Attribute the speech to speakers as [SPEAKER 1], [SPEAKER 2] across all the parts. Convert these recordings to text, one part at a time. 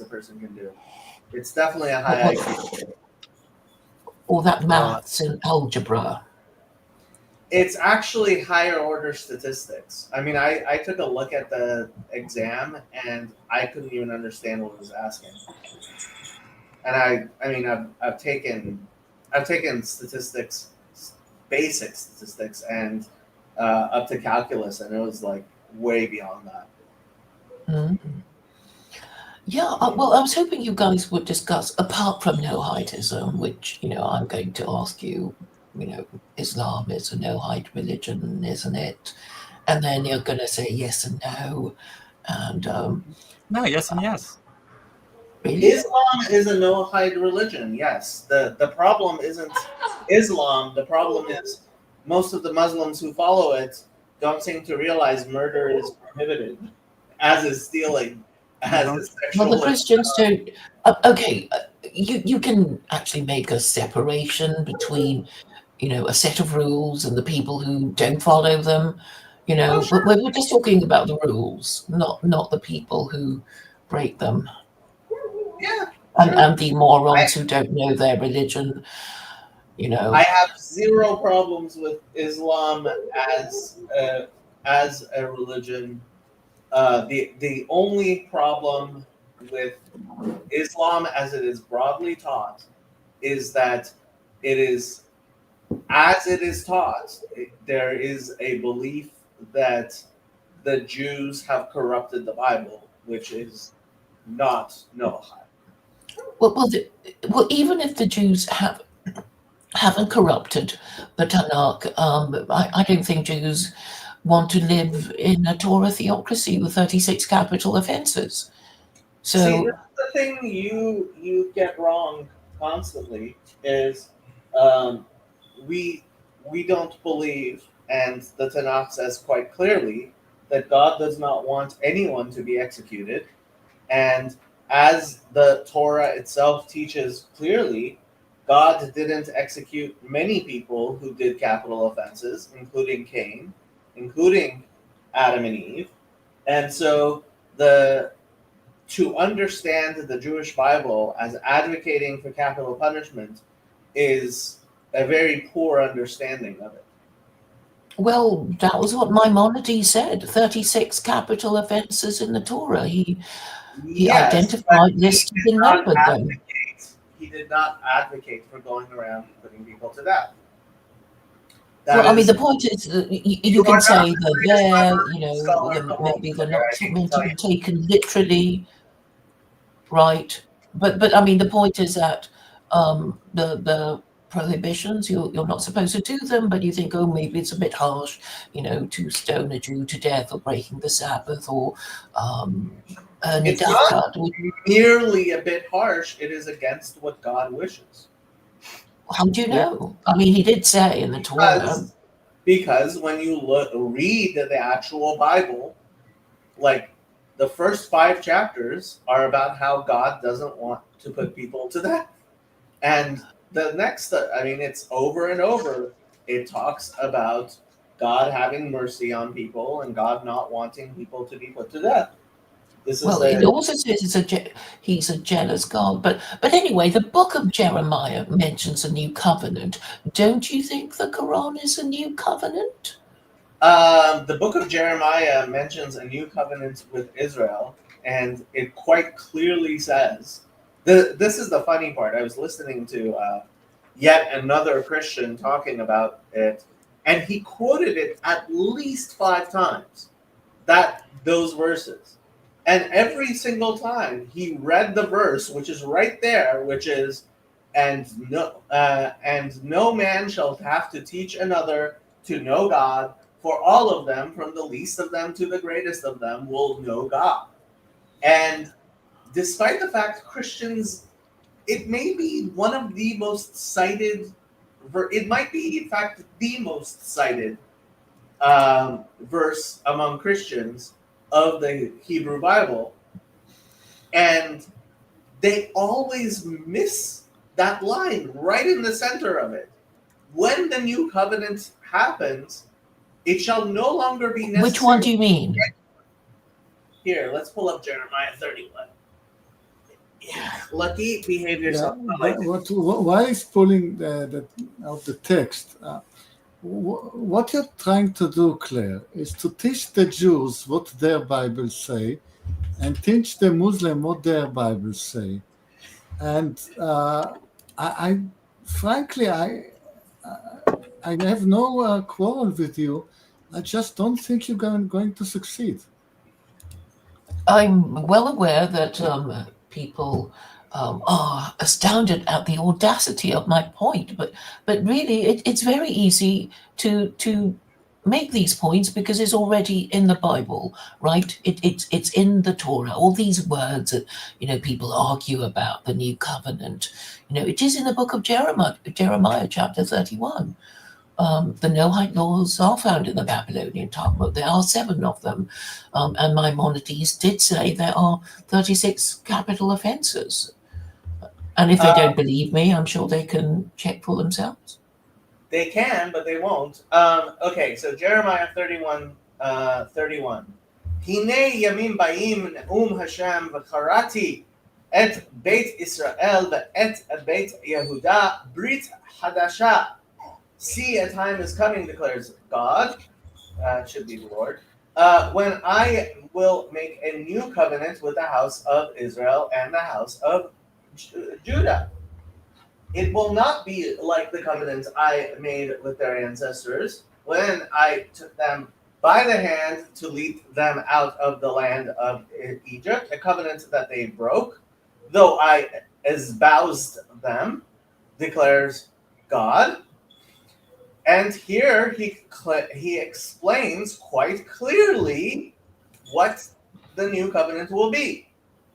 [SPEAKER 1] a person can do. It's definitely a
[SPEAKER 2] What,
[SPEAKER 1] high IQ.
[SPEAKER 2] or that
[SPEAKER 1] Uh,
[SPEAKER 2] maths and algebra?
[SPEAKER 1] it's actually higher order statistics. I mean, I took a look at the exam and I couldn't even understand what it was asking. And I mean, I've taken statistics, basic statistics, and up to calculus, and it was like way beyond that.
[SPEAKER 2] Mm. Yeah, well, I was hoping you guys would discuss, apart from no-heightism, which, I'm going to ask you, Islam is a no-height religion, isn't it? And then you're going to say yes and no. And
[SPEAKER 3] No, yes and yes.
[SPEAKER 2] really?
[SPEAKER 1] Islam is a no-hide religion. Yes, the problem isn't Islam. The problem is most of the Muslims who follow it don't seem to realize murder is prohibited, as is stealing, as
[SPEAKER 3] Uh-huh.
[SPEAKER 1] is
[SPEAKER 2] Well, the
[SPEAKER 1] sexual.
[SPEAKER 2] Christians don't. Okay, you can actually make a separation between, a set of rules and the people who don't follow them.
[SPEAKER 1] Oh,
[SPEAKER 2] But
[SPEAKER 1] sure.
[SPEAKER 2] we're just talking about the rules, not the people who break them,
[SPEAKER 1] Yeah,
[SPEAKER 2] and
[SPEAKER 1] sure.
[SPEAKER 2] the
[SPEAKER 1] I
[SPEAKER 2] morons who don't know their religion. You
[SPEAKER 1] I
[SPEAKER 2] know.
[SPEAKER 1] have zero problems with Islam as a religion. The only problem with Islam as it is broadly taught is that it is as it is taught. There is a belief that the Jews have corrupted the Bible, which is not Noah.
[SPEAKER 2] Well, even if the Jews haven't corrupted the Tanakh, I don't think Jews want to live in a Torah theocracy with 36 capital offenses.
[SPEAKER 1] See, this
[SPEAKER 2] So,
[SPEAKER 1] is the thing you get wrong constantly is um, we we don't believe, and the Tanakh says quite clearly that God does not want anyone to be executed, and as the Torah itself teaches clearly, God didn't execute many people who did capital offenses, including Cain, including Adam and Eve, and so the to understand the Jewish Bible as advocating for capital punishment is a very poor understanding of it.
[SPEAKER 2] well, that was what Maimonides said, 36 capital offenses in the Torah. He
[SPEAKER 1] Yes, but
[SPEAKER 2] identified,
[SPEAKER 1] he
[SPEAKER 2] listed,
[SPEAKER 1] did
[SPEAKER 2] and
[SPEAKER 1] not
[SPEAKER 2] numbered them.
[SPEAKER 1] advocate. He did not advocate for going around putting people to death. That
[SPEAKER 2] Well, I mean,
[SPEAKER 1] is,
[SPEAKER 2] the point is that you
[SPEAKER 1] you
[SPEAKER 2] can
[SPEAKER 1] are not
[SPEAKER 2] say
[SPEAKER 1] the
[SPEAKER 2] they're
[SPEAKER 1] greatest
[SPEAKER 2] there,
[SPEAKER 1] scholar in the world,
[SPEAKER 2] maybe they're
[SPEAKER 1] Claire.
[SPEAKER 2] not
[SPEAKER 1] I hate to
[SPEAKER 2] meant to
[SPEAKER 1] tell
[SPEAKER 2] be
[SPEAKER 1] you.
[SPEAKER 2] taken literally, right? But I mean, the point is that the prohibitions, you're not supposed to do them, but you think, oh, maybe it's a bit harsh, to stone a Jew to death or breaking the Sabbath or um, earn a
[SPEAKER 1] It's not
[SPEAKER 2] dakat.
[SPEAKER 1] merely a bit harsh, it is against what God wishes.
[SPEAKER 2] How do you
[SPEAKER 3] Yeah.
[SPEAKER 2] know? I mean, he did say in the Torah.
[SPEAKER 1] Because because when you read the actual Bible, like the first 5 chapters are about how God doesn't want to put people to death, and the next, I mean, it's over and over. It talks about God having mercy on people and God not wanting people to be put to death. This is
[SPEAKER 2] Well, it
[SPEAKER 1] the
[SPEAKER 2] also says he's a jealous God. But anyway, the book of Jeremiah mentions a new covenant. Don't you think the Quran is a new covenant?
[SPEAKER 1] the book of Jeremiah mentions a new covenant with Israel, and it quite clearly says this is the funny part. I was listening to yet another Christian talking about it, and he quoted it at least 5 times. Those verses, and every single time he read the verse, which is right there, which is, and no man shall have to teach another to know God, for all of them, from the least of them to the greatest of them, will know God. And despite the fact Christians, it may be one of the most cited, it might be, in fact, the most cited verse among Christians of the Hebrew Bible, and they always miss that line right in the center of it. When the new covenant happens, it shall no longer be
[SPEAKER 2] Which one
[SPEAKER 1] necessary.
[SPEAKER 2] do you mean?
[SPEAKER 1] Here, let's pull up Jeremiah 31. Lucky, behave yourself.
[SPEAKER 4] Why is pulling out the text? What you're trying to do, Claire, is to teach the Jews what their Bibles say and teach the Muslim what their Bibles say. And I frankly, I have no quarrel with you. I just don't think you're going to succeed.
[SPEAKER 2] I'm well aware that people are astounded at the audacity of my point, but really, it's very easy to make these points because it's already in the Bible, right? It's in the Torah. All these words that people argue about the new covenant, it is in the book of Jeremiah chapter 31. The Noahide laws are found in the Babylonian Talmud. There are 7 of them. And Maimonides did say there are 36 capital offenses. And if they don't believe me, I'm sure they can check for themselves.
[SPEAKER 1] They can, but they won't. Okay, so Jeremiah 31, 31. Hine yamim ba'im ne'um Hashem v'charati et Beit Israel ve'et Beit Yehuda brit hadasha. See, a time is coming, declares God, should be the Lord, when I will make a new covenant with the house of Israel and the house of Judah. It will not be like the covenant I made with their ancestors when I took them by the hand to lead them out of the land of Egypt, a covenant that they broke, though I espoused them, declares God. And here he explains quite clearly what the new covenant will be.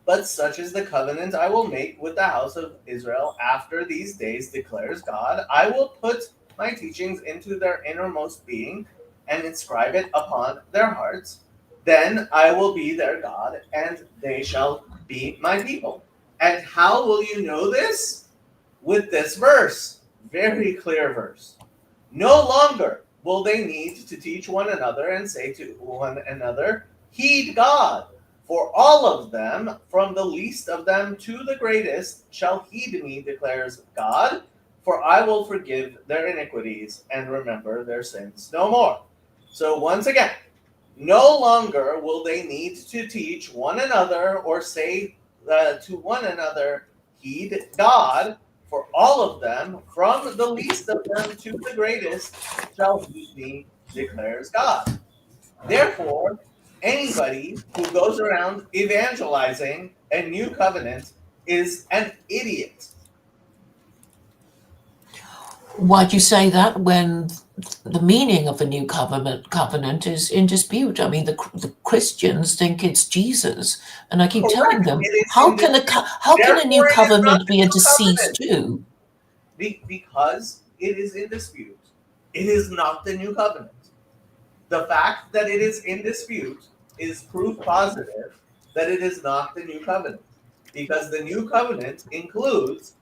[SPEAKER 1] But such is the covenant I will make with the house of Israel after these days, declares God. I will put my teachings into their innermost being and inscribe it upon their hearts. Then I will be their God, and they shall be my people. And how will you know this? With this verse. Very clear verse. No longer will they need to teach one another and say to one another, heed God, for all of them, from the least of them to the greatest, shall heed me, declares God, for I will forgive their iniquities and remember their sins no more. So once again, no longer will they need to teach one another or say to one another, heed God, for all of them, from the least of them to the greatest, shall heed me, declares God. Therefore, anybody who goes around evangelizing a new covenant is an idiot.
[SPEAKER 2] Why'd you say that when the meaning of the new covenant is in dispute? I mean, the Christians think it's Jesus, and I keep telling them, how can a new covenant be a deceased Jew?
[SPEAKER 1] Because it is in dispute. It is not the new covenant. The fact that it is in dispute is proof positive that it is not the new covenant, because the new covenant includes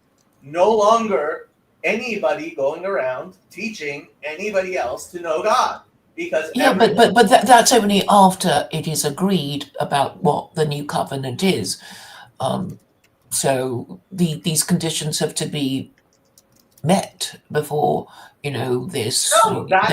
[SPEAKER 1] no longer anybody going around teaching anybody else to know God. Because
[SPEAKER 2] but that's only after it is agreed about what the new covenant is. So these conditions have to be met before this.
[SPEAKER 1] No, that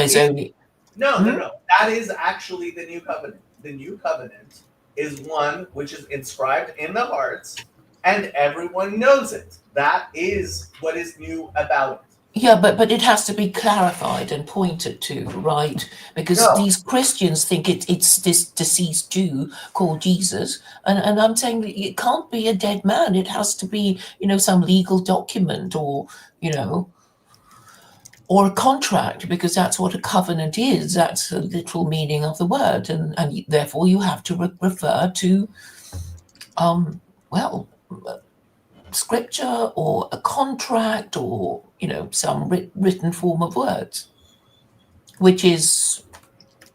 [SPEAKER 1] is actually the new covenant. The new covenant is one which is inscribed in the hearts, and everyone knows it. That is what is new about it.
[SPEAKER 2] Yeah, but it has to be clarified and pointed to, right? Because these Christians think it's this deceased Jew called Jesus, and I'm saying it can't be a dead man. It has to be, some legal document or a contract, because that's what a covenant is. That's the literal meaning of the word, and therefore you have to refer to, scripture or a contract or some written form of words, which is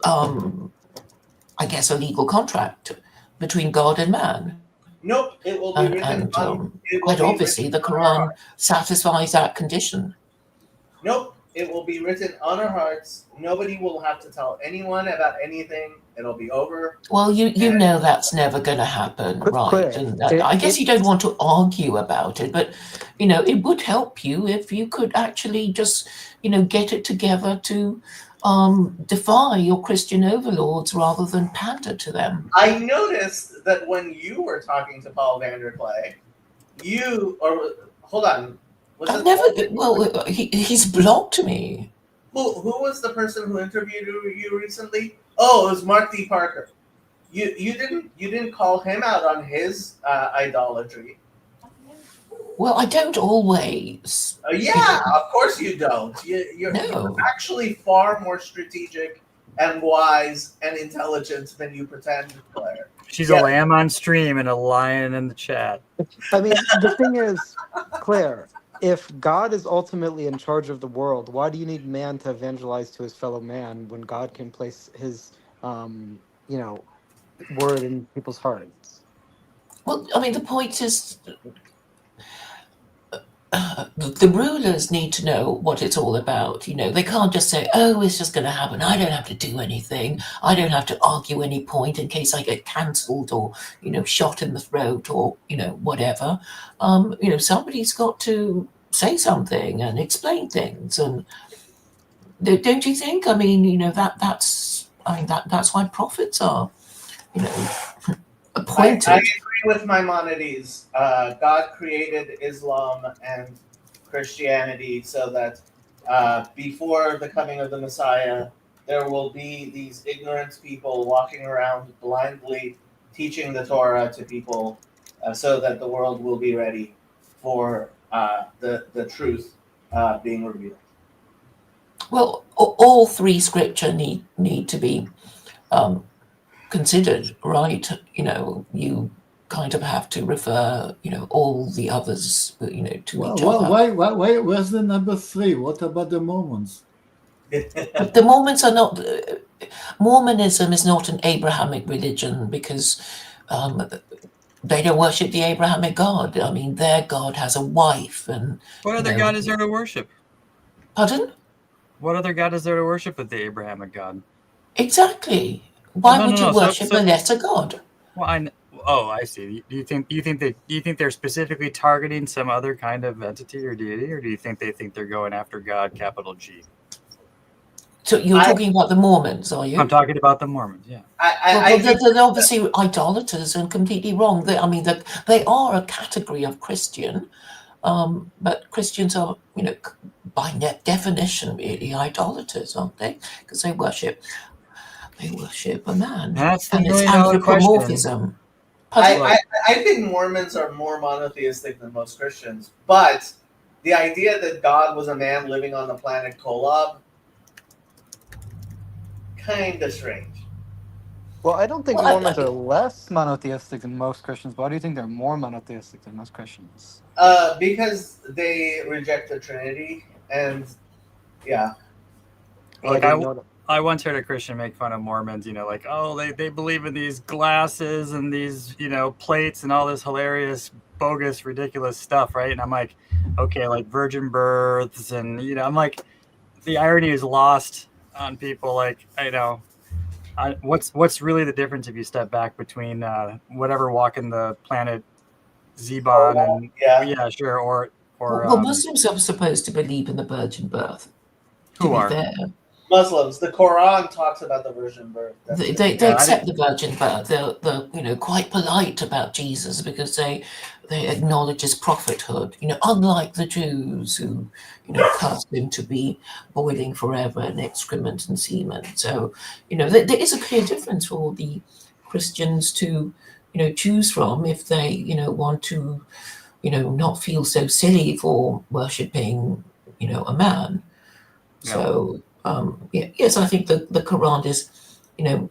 [SPEAKER 2] I guess a legal contract between God and man.
[SPEAKER 1] Nope, it will be written
[SPEAKER 2] quite obviously the Koran satisfies that condition.
[SPEAKER 1] Nope, it will be written on our hearts. Nobody will have to tell anyone about anything. it'll be over.
[SPEAKER 2] Well, you know that's never going to happen, right?
[SPEAKER 5] Claire,
[SPEAKER 2] And I guess you don't want to argue about it, but it would help you if you could actually just get it together to defy your Christian overlords rather than pander to them.
[SPEAKER 1] I noticed that when you were talking to Paul Vanderklay, hold on, was
[SPEAKER 2] I've
[SPEAKER 1] it
[SPEAKER 2] never.
[SPEAKER 1] Paul?
[SPEAKER 2] Well, he's blocked me.
[SPEAKER 1] Who was the person who interviewed you recently? Oh, it was Mark D. Parker. You didn't call him out on his idolatry.
[SPEAKER 2] Well, I don't always.
[SPEAKER 1] Yeah, of course you don't. You're
[SPEAKER 2] No.
[SPEAKER 1] actually far more strategic and wise and intelligent than you pretend, Claire.
[SPEAKER 3] She's a lamb on stream and a lion in the chat.
[SPEAKER 5] I mean, the thing is, Claire, if God is ultimately in charge of the world, why do you need man to evangelize to his fellow man when God can place his, word in people's hearts?
[SPEAKER 2] Well, I mean, the point is, the rulers need to know what it's all about. They can't just say, "Oh, it's just going to happen. I don't have to do anything. I don't have to argue any point in case I get cancelled or shot in the throat or whatever." Somebody's got to say something and explain things, and don't you think? I mean, that's why prophets are, appointed.
[SPEAKER 1] I agree with Maimonides. God created Islam and Christianity so that before the coming of the Messiah, there will be these ignorant people walking around blindly teaching the Torah to people so that the world will be ready for the truth being revealed.
[SPEAKER 2] Well, all three scripture need to be considered, right? You kind of have to refer, all the others, to each other.
[SPEAKER 4] Why? Where's the number 3? What about the Mormons?
[SPEAKER 2] But the Mormons are not. Mormonism is not an Abrahamic religion because they don't worship the Abrahamic God. I mean, their God has a wife, and
[SPEAKER 3] What other God is there to worship?
[SPEAKER 2] Pardon?
[SPEAKER 3] What other God is there to worship but the Abrahamic God?
[SPEAKER 2] Exactly. Why
[SPEAKER 3] No,
[SPEAKER 2] would
[SPEAKER 3] no,
[SPEAKER 2] you
[SPEAKER 3] no.
[SPEAKER 2] worship a lesser God?
[SPEAKER 3] Well, I see. Do you think they're specifically targeting some other kind of entity or deity, or do you think they think they're going after God, capital G?
[SPEAKER 2] So you're talking about the Mormons, are you?
[SPEAKER 3] I'm talking about the Mormons. Yeah.
[SPEAKER 2] They're obviously idolaters and completely wrong. They are a category of Christian, but Christians are, by definition, really idolaters, aren't they? Because they worship a man.
[SPEAKER 3] That's the
[SPEAKER 2] And it's
[SPEAKER 3] million-dollar question.
[SPEAKER 2] anthropomorphism. Pardon?
[SPEAKER 1] I think Mormons are more monotheistic than most Christians, but the idea that God was a man living on the planet Kolob, kind of strange.
[SPEAKER 5] Well, I don't think
[SPEAKER 2] Well,
[SPEAKER 5] Mormons are less monotheistic than most Christians, but why do you think they're more monotheistic than most Christians?
[SPEAKER 1] Because they reject the Trinity, and yeah.
[SPEAKER 3] Like I once heard a Christian make fun of Mormons, like, oh, they believe in these glasses and these, plates and all this hilarious, bogus, ridiculous stuff, right? And I'm like, okay, like virgin births and, I'm like, the irony is lost on people. Like, what's really the difference if you step back between whatever walking the planet Zebon and yeah, sure, or
[SPEAKER 2] well, Muslims are supposed to believe in the virgin birth.
[SPEAKER 3] Who are
[SPEAKER 2] fair.
[SPEAKER 1] Muslims? The Koran talks about the virgin birth.
[SPEAKER 2] They accept the virgin birth. They're quite polite about Jesus because they acknowledge his prophethood. Unlike the Jews who cast him to be boiling forever in excrement and semen. So there is a clear difference for the Christians to choose from if they want to not feel so silly for worshipping a man.
[SPEAKER 3] Yeah.
[SPEAKER 2] So yes, I think the Quran is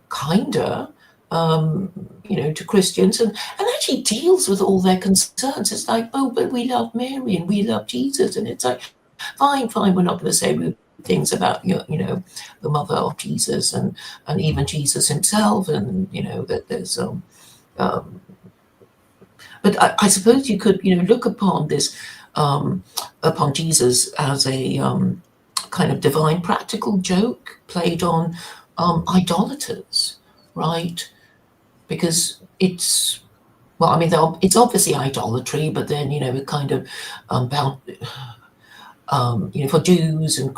[SPEAKER 2] kinder to Christians and actually deals with all their concerns. It's like, oh, but we love Mary and we love Jesus, and it's like, fine, we're not going to say rude things about the mother of Jesus and even Jesus himself, and that there's but I suppose you could look upon this upon Jesus as a kind of divine practical joke played on idolaters. right? Because it's, well, I mean, it's obviously idolatry, but then, it kind of bound, for Jews and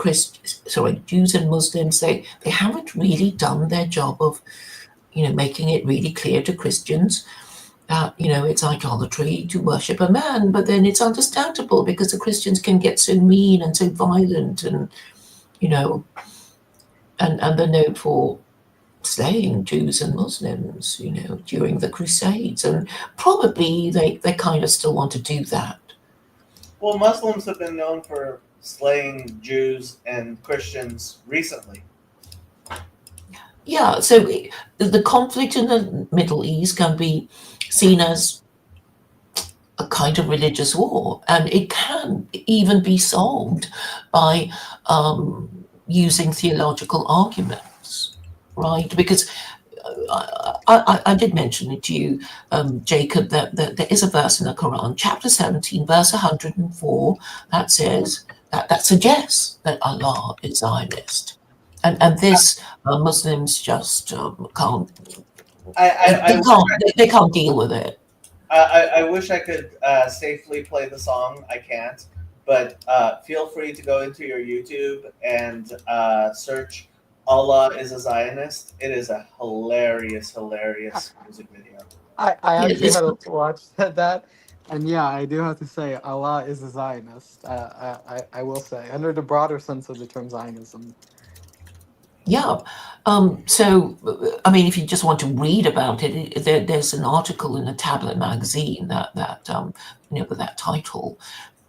[SPEAKER 2] Jews and Muslims, they haven't really done their job of, making it really clear to Christians that, it's idolatry to worship a man. But then it's understandable because the Christians can get so mean and so violent, and, and they're known for slaying Jews and Muslims, during the Crusades, and probably they kind of still want to do that.
[SPEAKER 1] Well, Muslims have been known for slaying Jews and Christians recently.
[SPEAKER 2] Yeah, so the conflict in the Middle East can be seen as a kind of religious war, and it can even be solved by using theological arguments, right? Because I did mention it to you, Jacob, that there is a verse in the Quran, chapter 17, verse 104, that says that suggests that Allah is Zionist, and this Muslims just can't. They can't deal with it.
[SPEAKER 1] I wish I could safely play the song. I can't, but feel free to go into your YouTube and search Allah is a Zionist. It is a hilarious music video.
[SPEAKER 5] I actually had to watch that, and yeah, I do have to say Allah is a Zionist. I will say, under the broader sense of the term Zionism.
[SPEAKER 2] Yeah. So, I mean, if you just want to read about it, there's an article in a tablet magazine that with that title.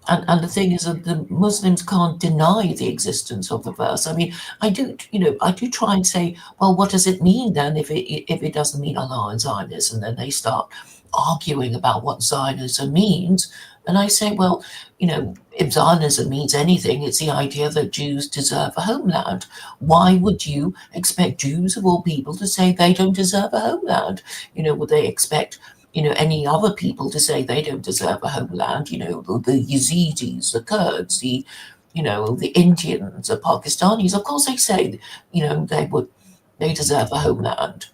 [SPEAKER 2] And the thing is that the Muslims can't deny the existence of the verse. I mean, I do try and say, well, what does it mean then if it doesn't mean Allah and Zionism? And then they start arguing about what Zionism means. And I say, well, if Zionism means anything, it's the idea that Jews deserve a homeland. Why would you expect Jews of all people to say they don't deserve a homeland? Would they expect any other people to say they don't deserve a homeland? The Yazidis, the Kurds, the Indians, the Pakistanis. Of course, they say they deserve a homeland.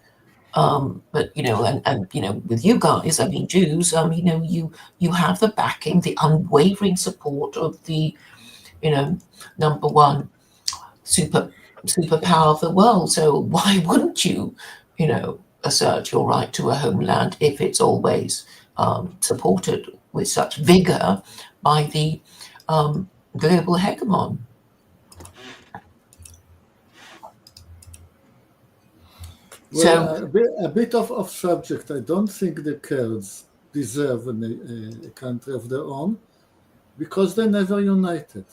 [SPEAKER 2] But and with you guys, I mean, Jews, you have the backing, the unwavering support of the number one superpower of the world. So why wouldn't you assert your right to a homeland if it's always supported with such vigor by the global hegemon?
[SPEAKER 4] Well, a bit of subject. I don't think the Kurds deserve a country of their own because they never united.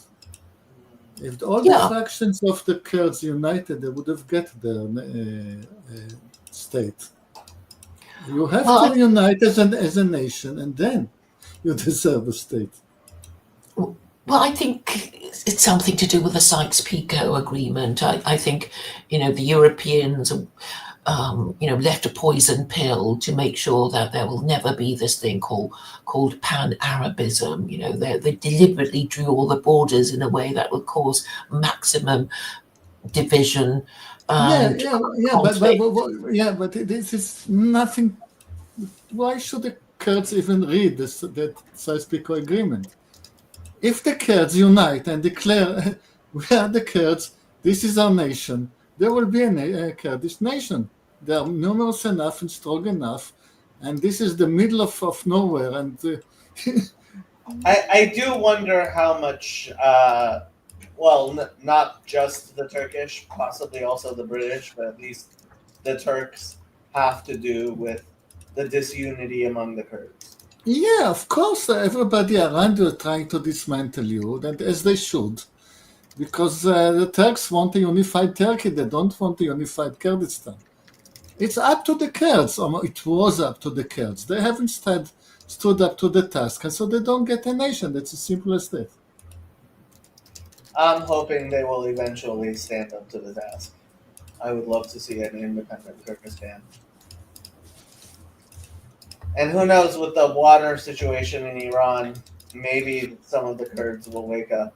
[SPEAKER 4] If all the fractions of the Kurds united, they would have get their state. You have to unite as a nation, and then you deserve a state.
[SPEAKER 2] Well, I think it's something to do with the Sykes-Picot Agreement. I think the Europeans left a poison pill to make sure that there will never be this thing called pan-Arabism. They deliberately drew all the borders in a way that would cause maximum division.
[SPEAKER 4] But this is nothing. Why should the Kurds even read that Sykes-Picot Agreement? If the Kurds unite and declare we are the Kurds, this is our nation, there will be a Kurdish nation. They are numerous enough and strong enough, and this is the middle of nowhere. And
[SPEAKER 1] I do wonder how much, not just the Turkish, possibly also the British, but at least the Turks have to do with the disunity among the Kurds.
[SPEAKER 4] Yeah, of course, everybody around you is trying to dismantle you, and as they should, because the Turks want a unified Turkey. They don't want a unified Kurdistan. It's up to the Kurds. It was up to the Kurds. They haven't stood up to the task, and so they don't get a nation. That's as simple as that.
[SPEAKER 1] I'm hoping they will eventually stand up to the task. I would love to see an independent Kurdistan. And who knows, with the water situation in Iran, maybe some of the Kurds will wake up.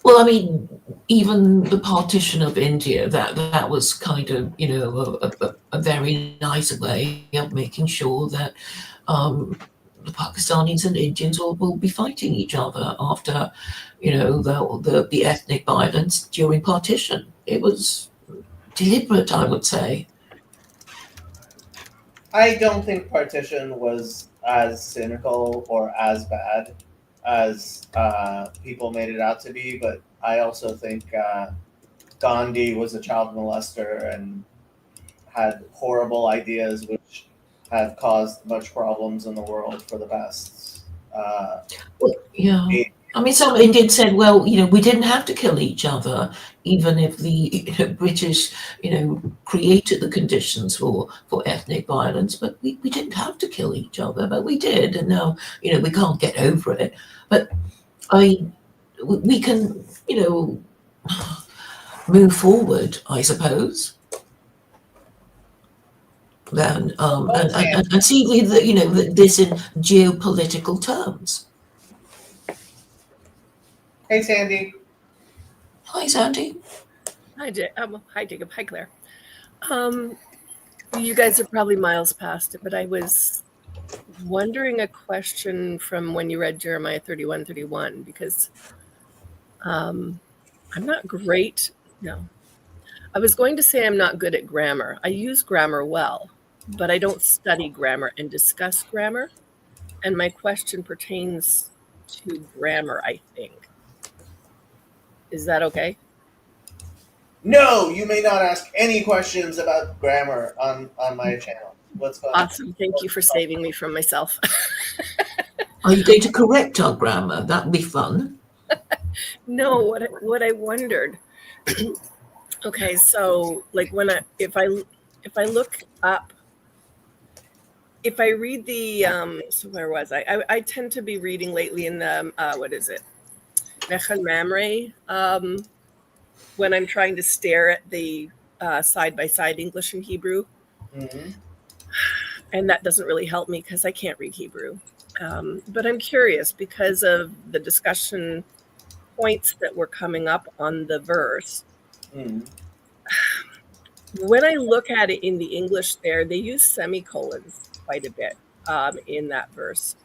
[SPEAKER 2] Well, I mean, even the partition of India, that was kind of, a very nice way of making sure that the Pakistanis and Indians will be fighting each other after, the ethnic violence during partition. It was deliberate, I would say.
[SPEAKER 1] I don't think partition was as cynical or as bad as people made it out to be, but I also think Gandhi was a child molester and had horrible ideas which have caused much problems in the world for the past.
[SPEAKER 2] Well, yeah.
[SPEAKER 1] Eight.
[SPEAKER 2] I mean, some Indians said, well, we didn't have to kill each other, even if the British, created the conditions for ethnic violence, but we didn't have to kill each other, but we did. And now, we can't get over it. But we can, move forward, I suppose. Then and see this in geopolitical terms.
[SPEAKER 1] Hey, Sandy.
[SPEAKER 2] Hi, Sandy.
[SPEAKER 6] Hi, hi, Jacob. Hi, Claire. You guys are probably miles past it, but I was wondering a question from when you read Jeremiah 31:31, because I'm not great. No, I was going to say I'm not good at grammar. I use grammar well, but I don't study grammar and discuss grammar. And my question pertains to grammar, I think. Is that okay?
[SPEAKER 1] No, you may not ask any questions about grammar on my channel. What's going on?
[SPEAKER 6] Awesome. Thank you for saving me from myself.
[SPEAKER 2] Are you going to correct our grammar? That'd be fun.
[SPEAKER 6] No, what I wondered. Okay, so like if I look up, if I read the so where was I tend to be reading lately in the what is it, Nechon Mamre, when I'm trying to stare at the side-by-side English and Hebrew.
[SPEAKER 1] Mm-hmm.
[SPEAKER 6] And that doesn't really help me because I can't read Hebrew. But I'm curious because of the discussion points that were coming up on the verse.
[SPEAKER 1] Mm-hmm.
[SPEAKER 6] When I look at it in the English there, they use semicolons quite a bit in that verse.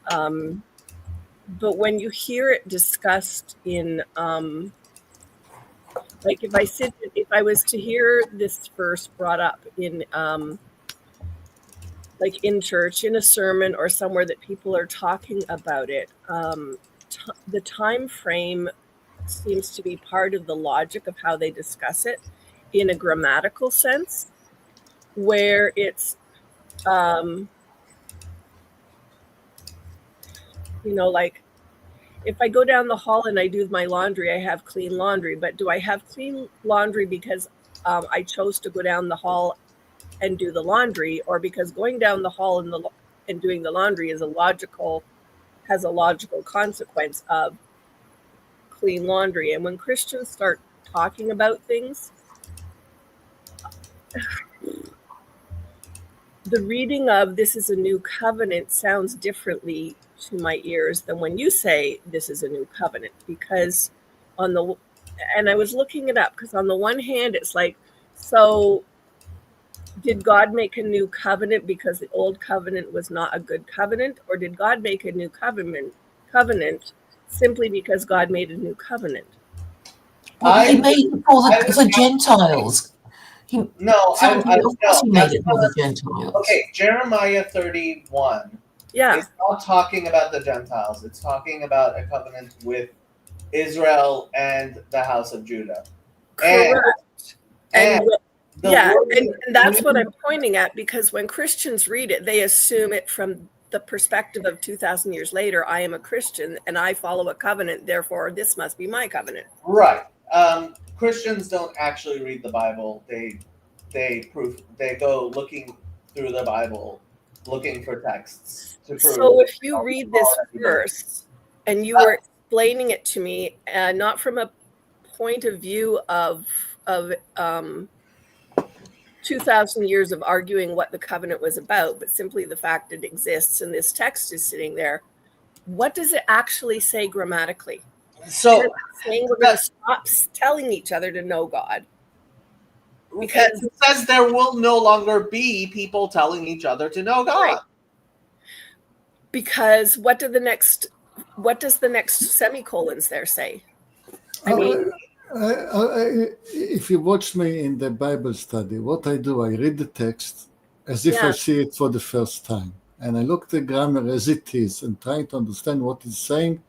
[SPEAKER 6] But when you hear it discussed in, like if I was to hear this verse brought up in, like in church, in a sermon or somewhere that people are talking about it, the time frame seems to be part of the logic of how they discuss it in a grammatical sense, where it's, like if I go down the hall and I do my laundry, I have clean laundry. But do I have clean laundry because I chose to go down the hall and do the laundry, or because going down the hall and doing the laundry has a logical consequence of clean laundry? And when Christians start talking about things, the reading of "this is a new covenant" sounds differently to my ears than when you say "this is a new covenant," because and I was looking it up, because on the one hand it's like, so did God make a new covenant because the old covenant was not a good covenant, or did God make a new covenant simply because God made a new covenant?
[SPEAKER 2] Well, he made it for Gentiles. He made it for the Gentiles.
[SPEAKER 1] Okay, Jeremiah 31.
[SPEAKER 6] Yeah.
[SPEAKER 1] It's not talking about the Gentiles. It's talking about a covenant with Israel and the house of Judah.
[SPEAKER 6] Correct. And
[SPEAKER 1] and
[SPEAKER 6] that's what I'm pointing at, because when Christians read it, they assume it from the perspective of 2,000 years later. I am a Christian and I follow a covenant, therefore this must be my covenant.
[SPEAKER 1] Right. Christians don't actually read the Bible. They go looking through the Bible, looking for texts to prove.
[SPEAKER 6] So if you read this verse and you were explaining it to me, not from a point of view of 2,000 years of arguing what the covenant was about, but simply the fact it exists and this text is sitting there, what does it actually say grammatically?
[SPEAKER 1] So
[SPEAKER 6] saying we're going to stop telling each other to know God. Because
[SPEAKER 1] it says there will no longer be people telling each other to know God.
[SPEAKER 6] Right. Because what does the next semicolons there say? I mean,
[SPEAKER 4] if you watch me in the Bible study, what I do, I read the text as if I see it for the first time. And I look the grammar as it is and try to understand what it's saying.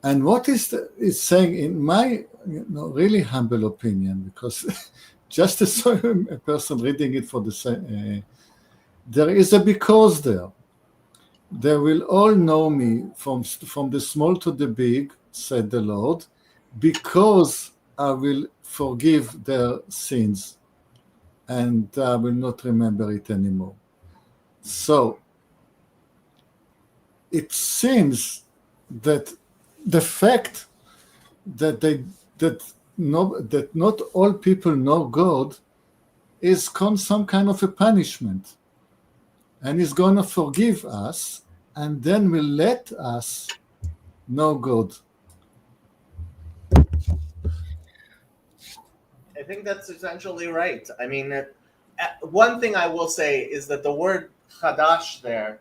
[SPEAKER 4] And what is saying, in my really humble opinion, because just as a person reading it for the same, there is a because there. They will all know me from the small to the big, said the Lord, because I will forgive their sins and I will not remember it anymore. So it seems that the fact that not all people know God is some kind of a punishment, and He's going to forgive us, and then will let us know God.
[SPEAKER 1] I think that's essentially right. I mean, one thing I will say is that the word chadash there,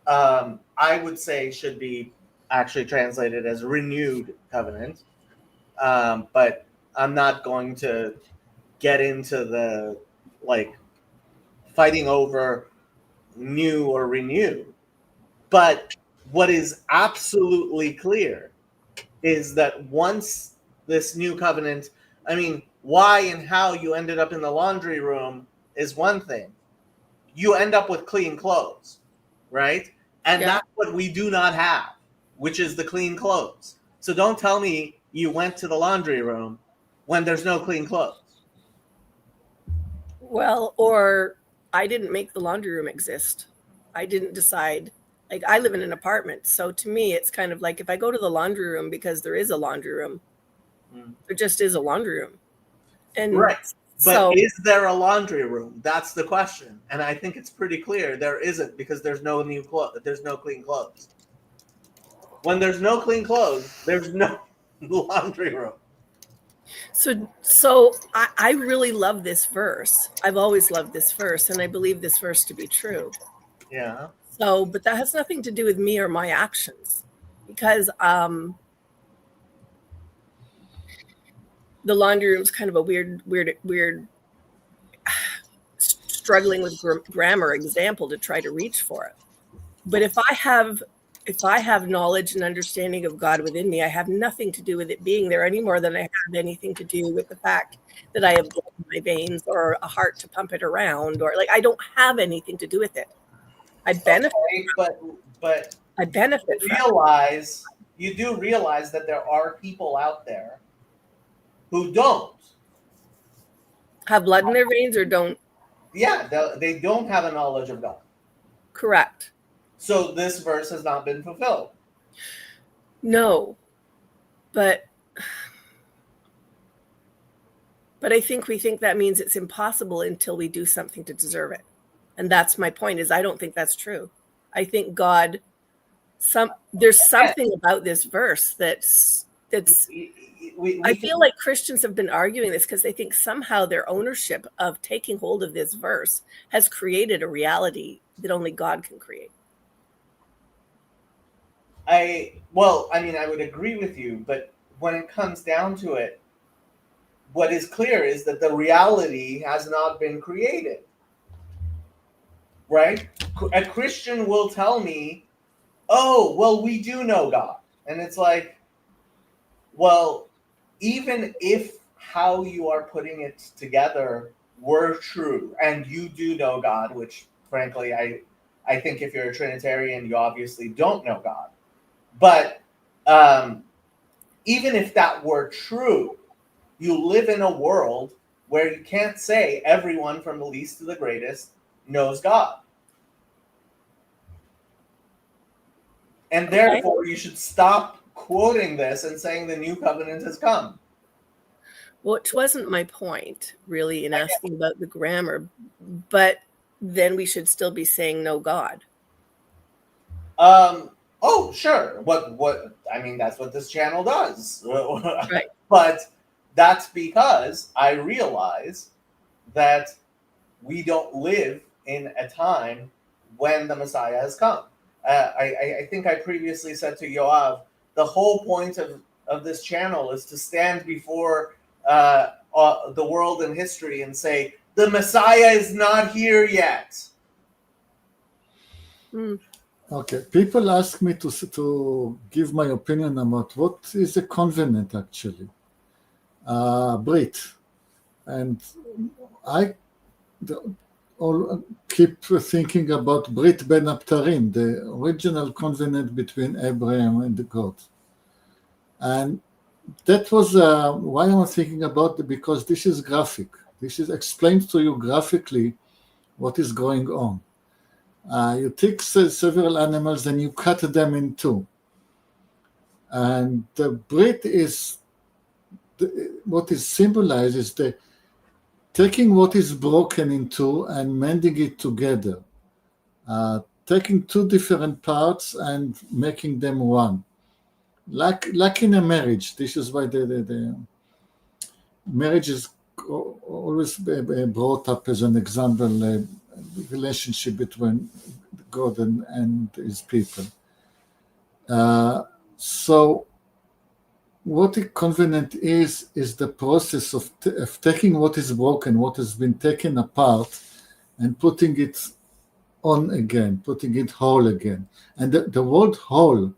[SPEAKER 1] I would say should be actually translated as renewed covenant. But I'm not going to get into the fighting over new or renew. But what is absolutely clear is that once this new covenant, I mean, why and how you ended up in the laundry room is one thing. You end up with clean clothes, right? And that's what we do not have, which is the clean clothes. So don't tell me you went to the laundry room when there's no clean clothes.
[SPEAKER 6] Well, or I didn't make the laundry room exist. I didn't decide. Like, I live in an apartment, so to me, it's kind of like if I go to the laundry room because there is a laundry room, there just is a laundry room. And
[SPEAKER 1] right. But
[SPEAKER 6] so,
[SPEAKER 1] is there a laundry room? That's the question. And I think it's pretty clear there isn't, because there's no there's no clean clothes. When there's no clean clothes, there's no laundry room.
[SPEAKER 6] So I really love this verse. I've always loved this verse, and I believe this verse to be true.
[SPEAKER 1] Yeah.
[SPEAKER 6] So, but that has nothing to do with me or my actions, because the laundry room is kind of a weird struggling with grammar example to try to reach for it. But if I have knowledge and understanding of God within me, I have nothing to do with it being there any more than I have anything to do with the fact that I have blood in my veins or a heart to pump it around, or I don't have anything to do with it. I benefit,
[SPEAKER 1] but
[SPEAKER 6] I benefit.
[SPEAKER 1] You do realize that there are people out there who don't
[SPEAKER 6] have blood in their veins or don't.
[SPEAKER 1] Yeah, they don't have a knowledge of God.
[SPEAKER 6] Correct.
[SPEAKER 1] So this verse has not been fulfilled.
[SPEAKER 6] No, but I think we think that means it's impossible until we do something to deserve it. And that's my point, is I don't think that's true. I think God, there's something about this verse that's I feel like Christians have been arguing this because they think somehow their ownership of taking hold of this verse has created a reality that only God can create.
[SPEAKER 1] I would agree with you, but when it comes down to it, what is clear is that the reality has not been created. Right? A Christian will tell me, oh, well, we do know God. And it's like, well, even if how you are putting it together were true, and you do know God, which frankly, I think if you're a Trinitarian, you obviously don't know God. But even if that were true, you live in a world where you can't say everyone from the least to the greatest knows God. And therefore, you should stop quoting this and saying the new covenant has come.
[SPEAKER 6] Which wasn't my point, really, in asking about the grammar, but then we should still be saying no God.
[SPEAKER 1] Oh, sure. What? I mean, that's what this channel does.
[SPEAKER 6] Right.
[SPEAKER 1] But that's because I realize that we don't live in a time when the Messiah has come. I think I previously said to Yoav, the whole point of this channel is to stand before the world and history and say, the Messiah is not here yet.
[SPEAKER 6] Mm.
[SPEAKER 4] Okay, people ask me to give my opinion about what is a covenant actually, Brit, and I keep thinking about Brit Ben Abtarim, the original covenant between Abraham and God, and that was why I'm thinking about it, because this is graphic. This is explained to you graphically what is going on. You take several animals and you cut them in two. And the Brit is what is symbolized is the taking what is broken in two and mending it together. Taking two different parts and making them one. Like in a marriage. This is why the marriage is always brought up as an example, a relationship between God and his people. So what a covenant is the process of taking what is broken, what has been taken apart, and putting it on again, putting it whole again. And the word whole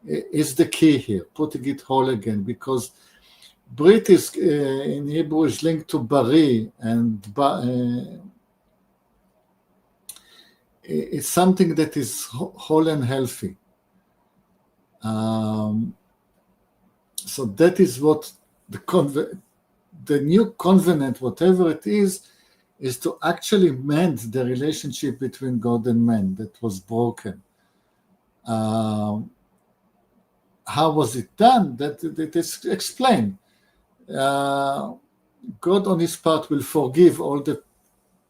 [SPEAKER 4] is the key here, putting it whole again, because Brit is in Hebrew is linked to bari, and it's something that is whole and healthy. So that is what the new covenant, whatever it is to actually mend the relationship between God and man that was broken. How was it done? That is explained. God on his part will forgive all the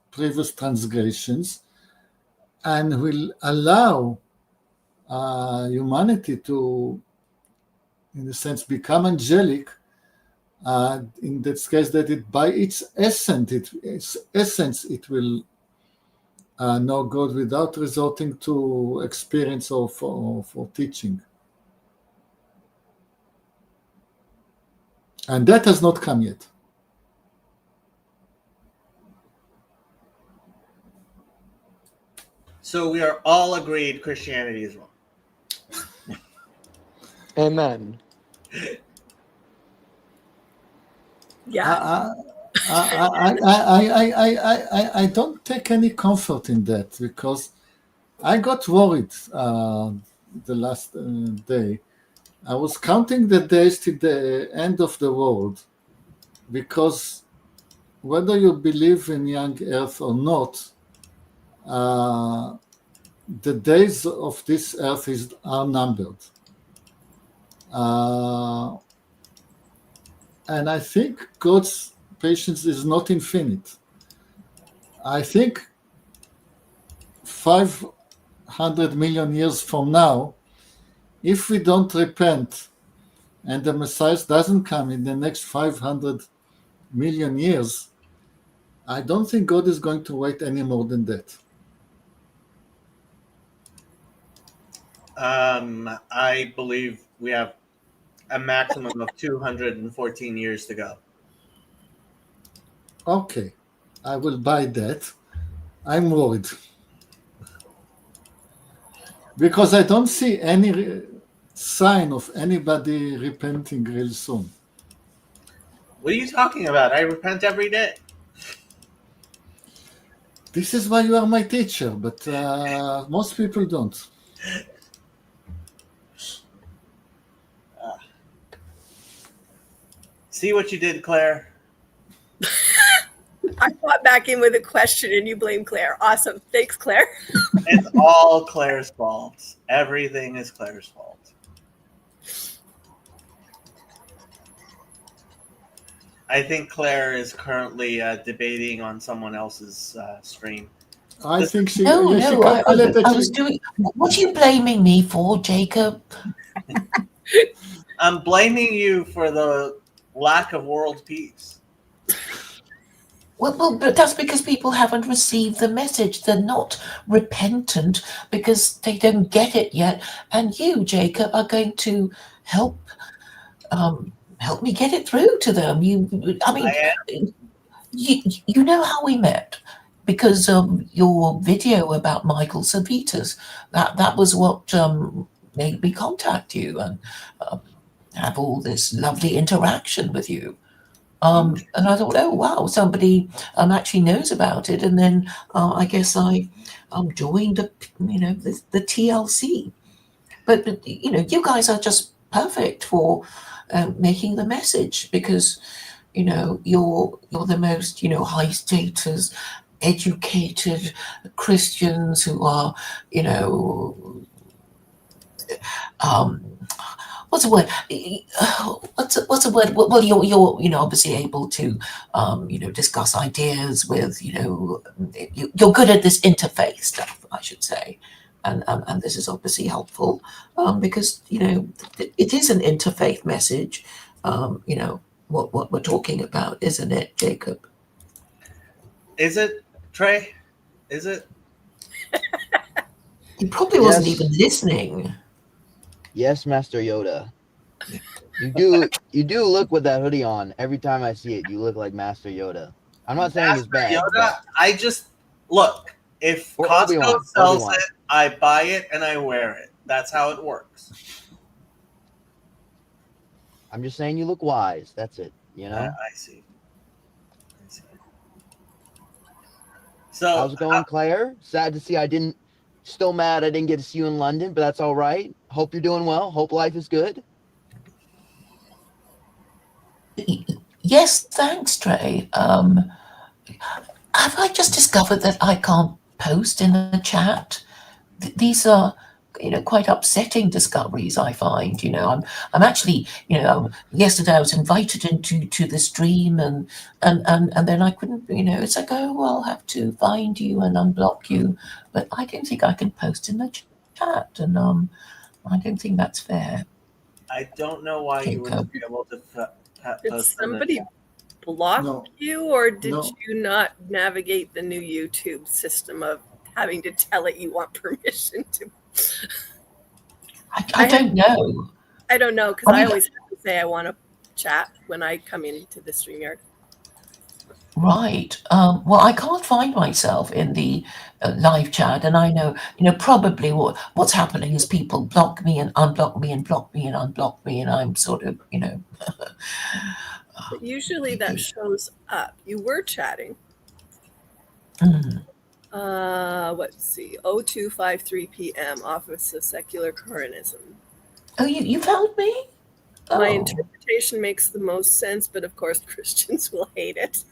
[SPEAKER 4] previous transgressions and will allow humanity to, in a sense, become angelic. In that case, that it by its essence, it will know God without resorting to experience or for teaching. And that has not come yet.
[SPEAKER 1] So we are all agreed Christianity is wrong.
[SPEAKER 5] Amen.
[SPEAKER 6] Yeah.
[SPEAKER 4] I don't take any comfort in that, because I got worried the last day. I was counting the days to the end of the world, because whether you believe in young earth or not, the days of this earth are numbered. And I think God's patience is not infinite. I think 500 million years from now, if we don't repent and the Messiah doesn't come in the next 500 million years, I don't think God is going to wait any more than that.
[SPEAKER 1] I believe we have a maximum of 214 years to go.
[SPEAKER 4] Okay, I will buy that. I'm worried, because I don't see any sign of anybody repenting real soon.
[SPEAKER 1] What are you talking about? I repent every day.
[SPEAKER 4] This is why you are my teacher, but most people don't.
[SPEAKER 1] See what you did, Claire?
[SPEAKER 6] I fought back in with a question and you blame Claire. Awesome. Thanks, Claire.
[SPEAKER 1] It's all Claire's fault. Everything is Claire's fault. I think Claire is currently debating on someone else's stream.
[SPEAKER 4] I think she.
[SPEAKER 2] No,
[SPEAKER 4] Yeah, she
[SPEAKER 2] no,
[SPEAKER 4] calculated.
[SPEAKER 2] I was doing. What are you blaming me for, Jacob?
[SPEAKER 1] I'm blaming you for the lack of world peace.
[SPEAKER 2] Well, but that's because people haven't received the message. They're not repentant because they don't get it yet. And you, Jacob, are going to help help me get it through to them. I mean, you know how we met because your video about Michael Servetus. That was what made me contact you and have all this lovely interaction with you. And I thought, oh wow, somebody actually knows about it. And then I guess I joined the TLC. But you guys are just perfect for making the message because you're the most high status, educated Christians who are um, what's the word? What's the word? Well, you're obviously able to discuss ideas with you're good at this interfaith stuff, I should say, and this is obviously helpful because it is an interfaith message. What we're talking about, isn't it, Jacob?
[SPEAKER 1] Is it, Trey? Is it?
[SPEAKER 2] He probably wasn't even listening.
[SPEAKER 7] Yes, Master Yoda. You do look with that hoodie on. Every time I see it, you look like Master Yoda. I'm not saying it's bad.
[SPEAKER 1] Yoda, I just look. If Costco sells it, I buy it and I wear it. That's how it works.
[SPEAKER 7] I'm just saying you look wise. That's it.
[SPEAKER 1] I see. So
[SPEAKER 7] how's it going, Claire? Sad to see still mad I didn't get to see you in London, but that's all right. Hope you're doing well. Hope life is good.
[SPEAKER 2] Yes, thanks, Trey. Have I just discovered that I can't post in the chat? These are, quite upsetting discoveries. I find, I'm actually, yesterday I was invited into the stream, and then I couldn't, it's like, oh well, I'll have to find you and unblock you, but I don't think I can post in the chat, and I don't think that's fair.
[SPEAKER 1] I don't know why you wouldn't be able to.
[SPEAKER 6] Did somebody block you, or did you not navigate the new YouTube system of having to tell it you want permission to?
[SPEAKER 2] I don't know.
[SPEAKER 6] I don't know because I always have to say I want to chat when I come into the StreamYard.
[SPEAKER 2] Right. Well, I can't find myself in the live chat, and I know, probably what's happening is people block me and unblock me and block me and unblock me, and I'm sort of,
[SPEAKER 6] But usually that shows up. You were chatting. Let's see. 0253 p.m. Office of Secular Koranism.
[SPEAKER 2] Oh, you found me? Oh.
[SPEAKER 6] My interpretation makes the most sense, but of course Christians will hate it.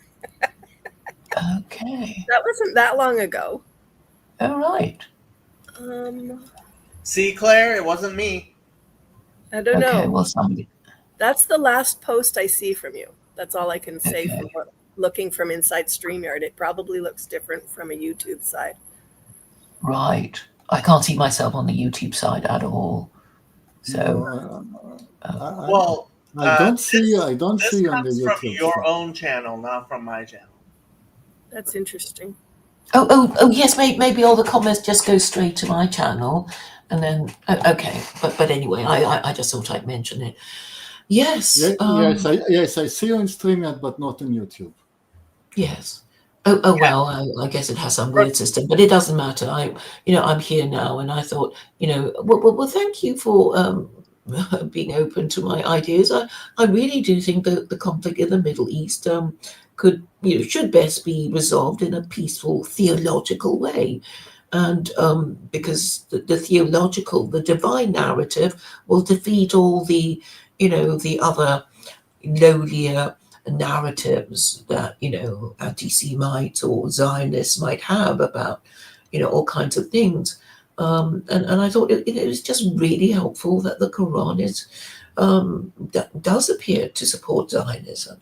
[SPEAKER 2] Okay.
[SPEAKER 6] That wasn't that long ago.
[SPEAKER 2] All right.
[SPEAKER 1] See, Claire, it wasn't me.
[SPEAKER 6] I don't know.
[SPEAKER 2] Well, somebody.
[SPEAKER 6] That's the last post I see from you. That's all I can say from looking from inside StreamYard. It probably looks different from a YouTube side.
[SPEAKER 2] Right. I can't see myself on the YouTube side at all. So.
[SPEAKER 4] I don't see you on the YouTube.
[SPEAKER 1] This comes from your own channel, not from my channel.
[SPEAKER 6] That's interesting.
[SPEAKER 2] Oh yes, maybe all the comments just go straight to my channel, and then okay. But anyway, I just thought I'd mention it. Yes.
[SPEAKER 4] Yes, I see you on StreamYard, but not on YouTube.
[SPEAKER 2] Yes. Well, I guess it has some weird system, but it doesn't matter. I'm here now, and I thought, well, thank you for being open to my ideas. I really do think that the conflict in the Middle East should best be resolved in a peaceful theological way, and because the theological, the divine narrative will defeat all the the other lowlier narratives that anti-Semites or Zionists might have about all kinds of things, and I thought it was just really helpful that the Quran does appear to support Zionism.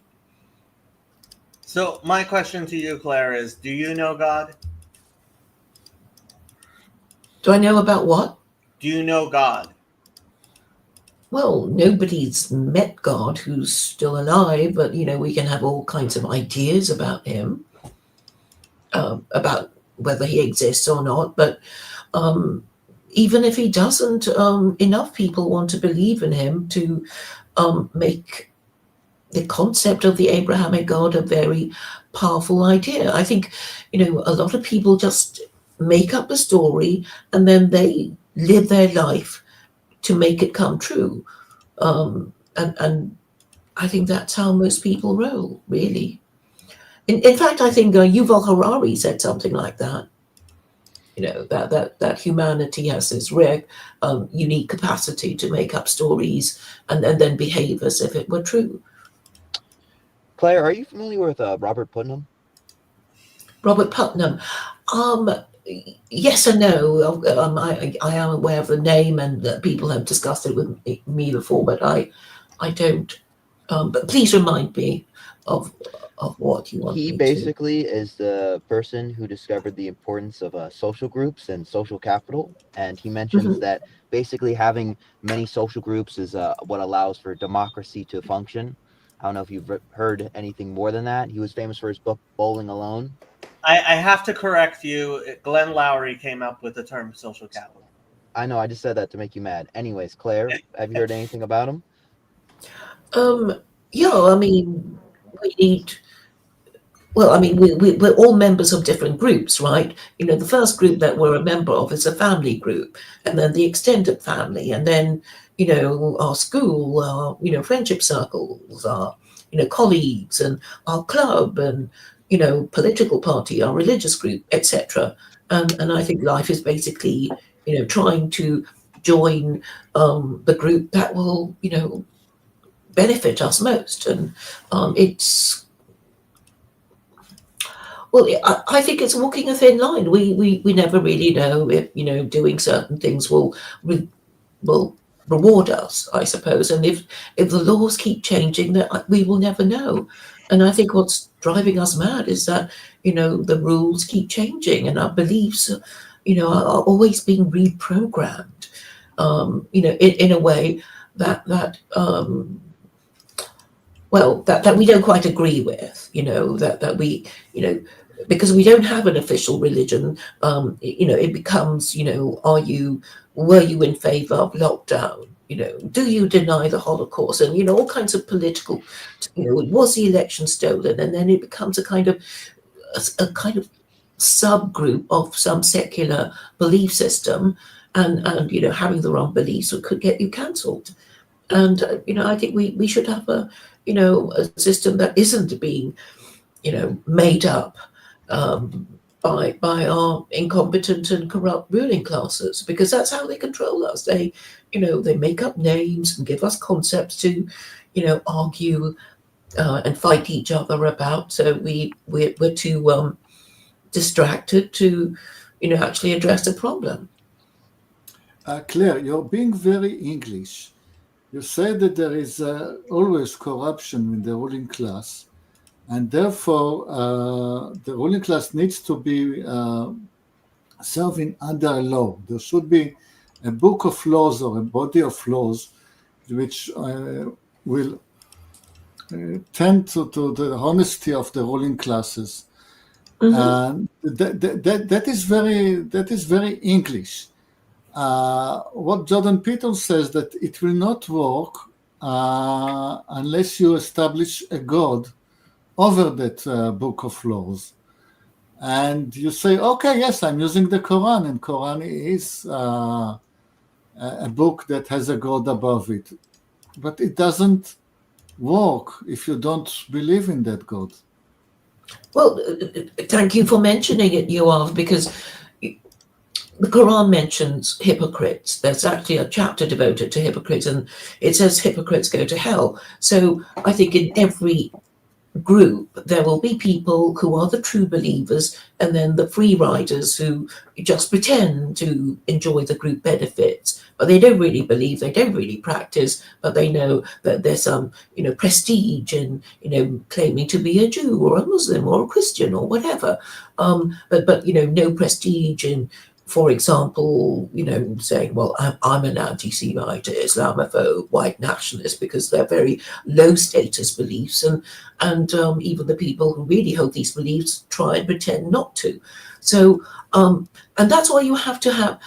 [SPEAKER 1] So my question to you, Claire, is: do you know God?
[SPEAKER 2] Do I know about what?
[SPEAKER 1] Do you know God?
[SPEAKER 2] Well, nobody's met God who's still alive, but we can have all kinds of ideas about him, about whether he exists or not. But even if he doesn't, enough people want to believe in him to make the concept of the Abrahamic God a very powerful idea. I think, a lot of people just make up a story and then they live their life to make it come true. And I think that's how most people roll, really. In fact, I think Yuval Harari said something like that. That humanity has this rare, unique capacity to make up stories and then behave as if it were true.
[SPEAKER 7] Claire, are you familiar with Robert Putnam?
[SPEAKER 2] Robert Putnam. Yes and no. I am aware of the name, and people have discussed it with me before, but I don't. But please remind me of what you want
[SPEAKER 7] He
[SPEAKER 2] me
[SPEAKER 7] basically is the person who discovered the importance of social groups and social capital. And he mentions
[SPEAKER 2] Mhm.
[SPEAKER 7] that basically having many social groups is what allows for democracy to function. I don't know if you've heard anything more than that. He was famous for his book, Bowling Alone.
[SPEAKER 1] I have to correct you. Glenn Lowry came up with the term social capital.
[SPEAKER 7] I know, I just said that to make you mad. Anyways, Claire, have you heard anything about him?
[SPEAKER 2] Yeah, I mean, we need. Well, I mean, we're all members of different groups, right? The first group that we're a member of is a family group, and then the extended family, and then, our school, our, friendship circles, our, colleagues, and our club, and, political party, our religious group, etc. And I think life is basically, trying to join the group that will, benefit us most. And it's well, I think it's walking a thin line. We never really know if doing certain things will reward us, I suppose. And if the laws keep changing, that we will never know. And I think what's driving us mad is that the rules keep changing and our beliefs, are always being reprogrammed. In a way that we don't quite agree with, that we, because we don't have an official religion, it becomes, were you in favor of lockdown? Do you deny the Holocaust? And, all kinds of political, was the election stolen? And then it becomes a kind of subgroup of some secular belief system. And having the wrong beliefs could get you cancelled. And I think we should have a system that isn't being made up by our incompetent and corrupt ruling classes, because that's how they control us. They make up names and give us concepts to argue and fight each other about. So we're too distracted to actually address the problem.
[SPEAKER 4] Claire, you're being very English. You say that there is always corruption in the ruling class, and therefore the ruling class needs to be serving under a law. There should be a book of laws or a body of laws which will tend to the honesty of the ruling classes. And that is very English. What Jordan Peterson says, that it will not work unless you establish a God over that book of laws. And you say, okay, yes, I'm using the Koran, and Koran is a book that has a God above it. But it doesn't work if you don't believe in that God.
[SPEAKER 2] Well, thank you for mentioning it, Yoav, because the Quran mentions hypocrites. There's actually a chapter devoted to hypocrites, and it says hypocrites go to hell. So I think in every group there will be people who are the true believers, and then the free riders who just pretend to enjoy the group benefits, but they don't really believe, they don't really practice, but they know that there's some prestige in claiming to be a Jew or a Muslim or a Christian or whatever, but no prestige in for example, saying, well, I'm an anti-Semite, Islamophobe, white nationalist, because they're very low status beliefs, and even the people who really hold these beliefs try and pretend not to. So, and that's why you have to have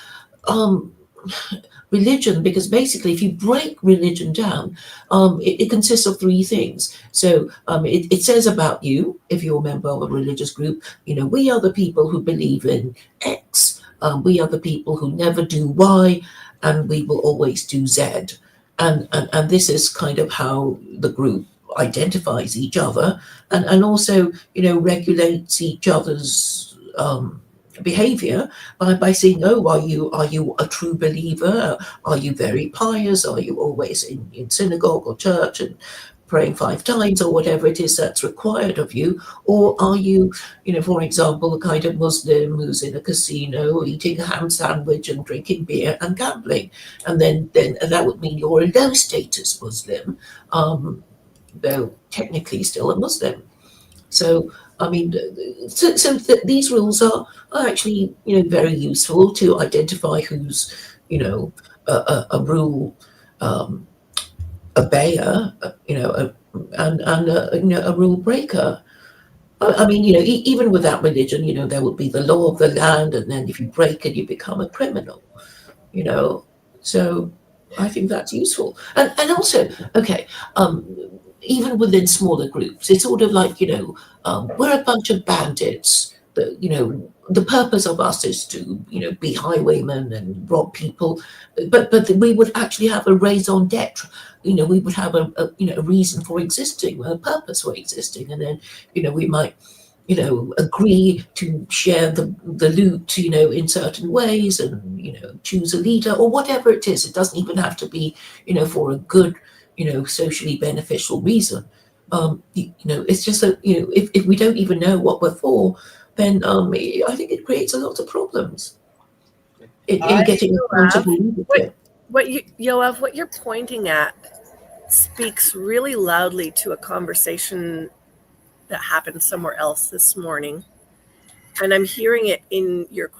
[SPEAKER 2] religion, because basically, if you break religion down, it consists of three things. So it says about you, if you're a member of a religious group, we are the people who believe in X. We are the people who never do Y, and we will always do Z. And this is kind of how the group identifies each other, and also regulates each other's behavior by saying, oh, are you a true believer? Are you very pious? Are you always in synagogue or church and praying 5 times, or whatever it is that's required of you? Or are you, for example, the kind of Muslim who's in a casino eating a ham sandwich and drinking beer and gambling? And then that would mean you're a low status Muslim, though technically still a Muslim. So, I mean, these rules are actually, very useful to identify who's, a rule obeyer, and a rule breaker. I mean, even without religion, there would be the law of the land, and then if you break it, you become a criminal. So I think that's useful, and also, okay, even within smaller groups, it's sort of like, we're a bunch of bandits. The purpose of us is to, be highwaymen and rob people, but we would actually have a raison d'être. We would have a reason for existing, a purpose for existing, and then, we might, agree to share the loot, in certain ways, and, choose a leader or whatever it is. It doesn't even have to be, for a good, socially beneficial reason. It's just that, if we don't even know what we're for, then I think it creates a lot of problems in getting accountable leadership.
[SPEAKER 6] Yoav, what you're pointing at speaks really loudly to a conversation that happened somewhere else this morning. And I'm hearing it in your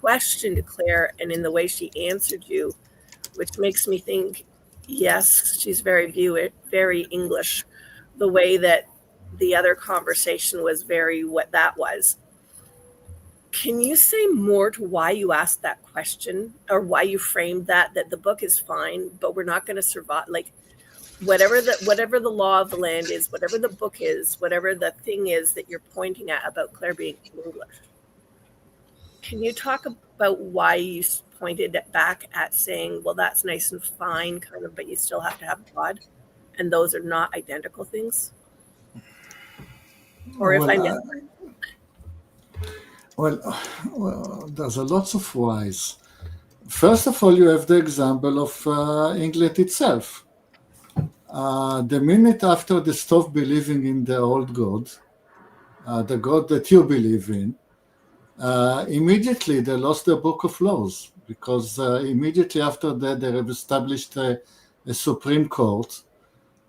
[SPEAKER 6] question to Claire and in the way she answered you, which makes me think, yes, she's very English, the way that the other conversation was very what that was. Can you say more to why you asked that question, or why you framed that the book is fine, but we're not going to survive? Like, whatever the law of the land is, whatever the book is, whatever the thing is that you're pointing at about Claire being English, can you talk about why you pointed it back at saying, well, that's nice and fine, kind of, but you still have to have God, and those are not identical things? Or if I missed it.
[SPEAKER 4] Well, there's a lots of whys. First of all, you have the example of England itself. The minute after they stopped believing in the old God, the God that you believe in, immediately they lost their book of laws, because immediately after that they have established a Supreme Court,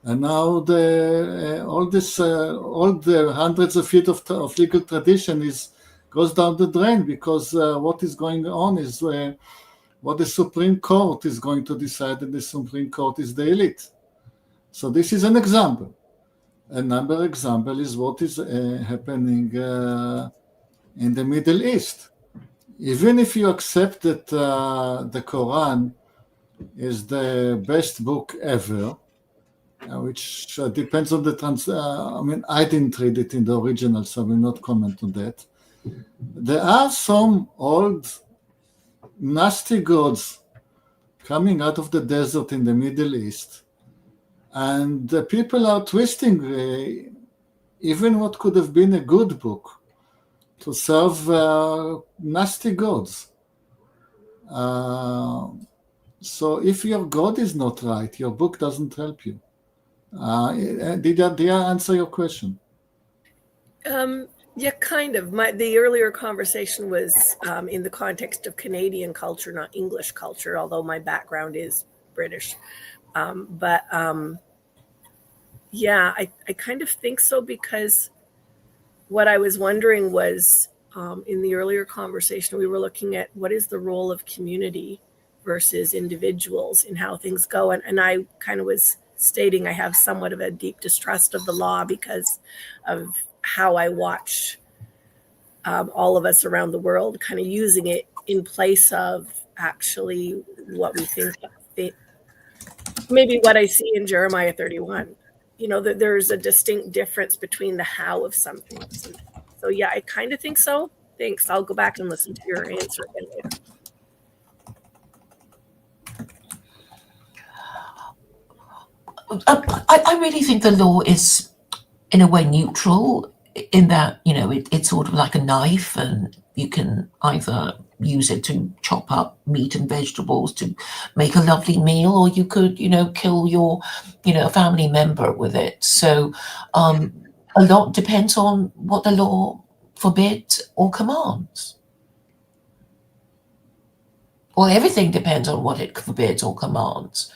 [SPEAKER 4] and now all the hundreds of feet of legal tradition goes down the drain, because what is going on is what the Supreme Court is going to decide, and the Supreme Court is the elite. So this is an example. Another example is what is happening in the Middle East. Even if you accept that the Koran is the best book ever, which depends on the I didn't read it in the original, so I will not comment on that. There are some old nasty gods coming out of the desert in the Middle East, and the people are twisting even what could have been a good book to serve nasty gods. So if your God is not right, your book doesn't help you. Did I answer your question?
[SPEAKER 6] Yeah, kind of. The earlier conversation was in the context of Canadian culture, not English culture, although my background is British. Yeah, I kind of think so, because what I was wondering was, in the earlier conversation, we were looking at what is the role of community versus individuals in how things go. And I kind of was stating I have somewhat of a deep distrust of the law because of how I watch all of us around the world kind of using it in place of actually what we think, maybe what I see in Jeremiah 31. That there's a distinct difference between the how of some things. And so, yeah, I kind of think so. Thanks. I'll go back and listen to your answer again later.
[SPEAKER 2] I really think the law is, in a way, neutral in that, it's sort of like a knife, and you can either use it to chop up meat and vegetables to make a lovely meal, or you could, kill your, family member with it. So a lot depends on what the law forbids or commands. Well, everything depends on what it forbids or commands.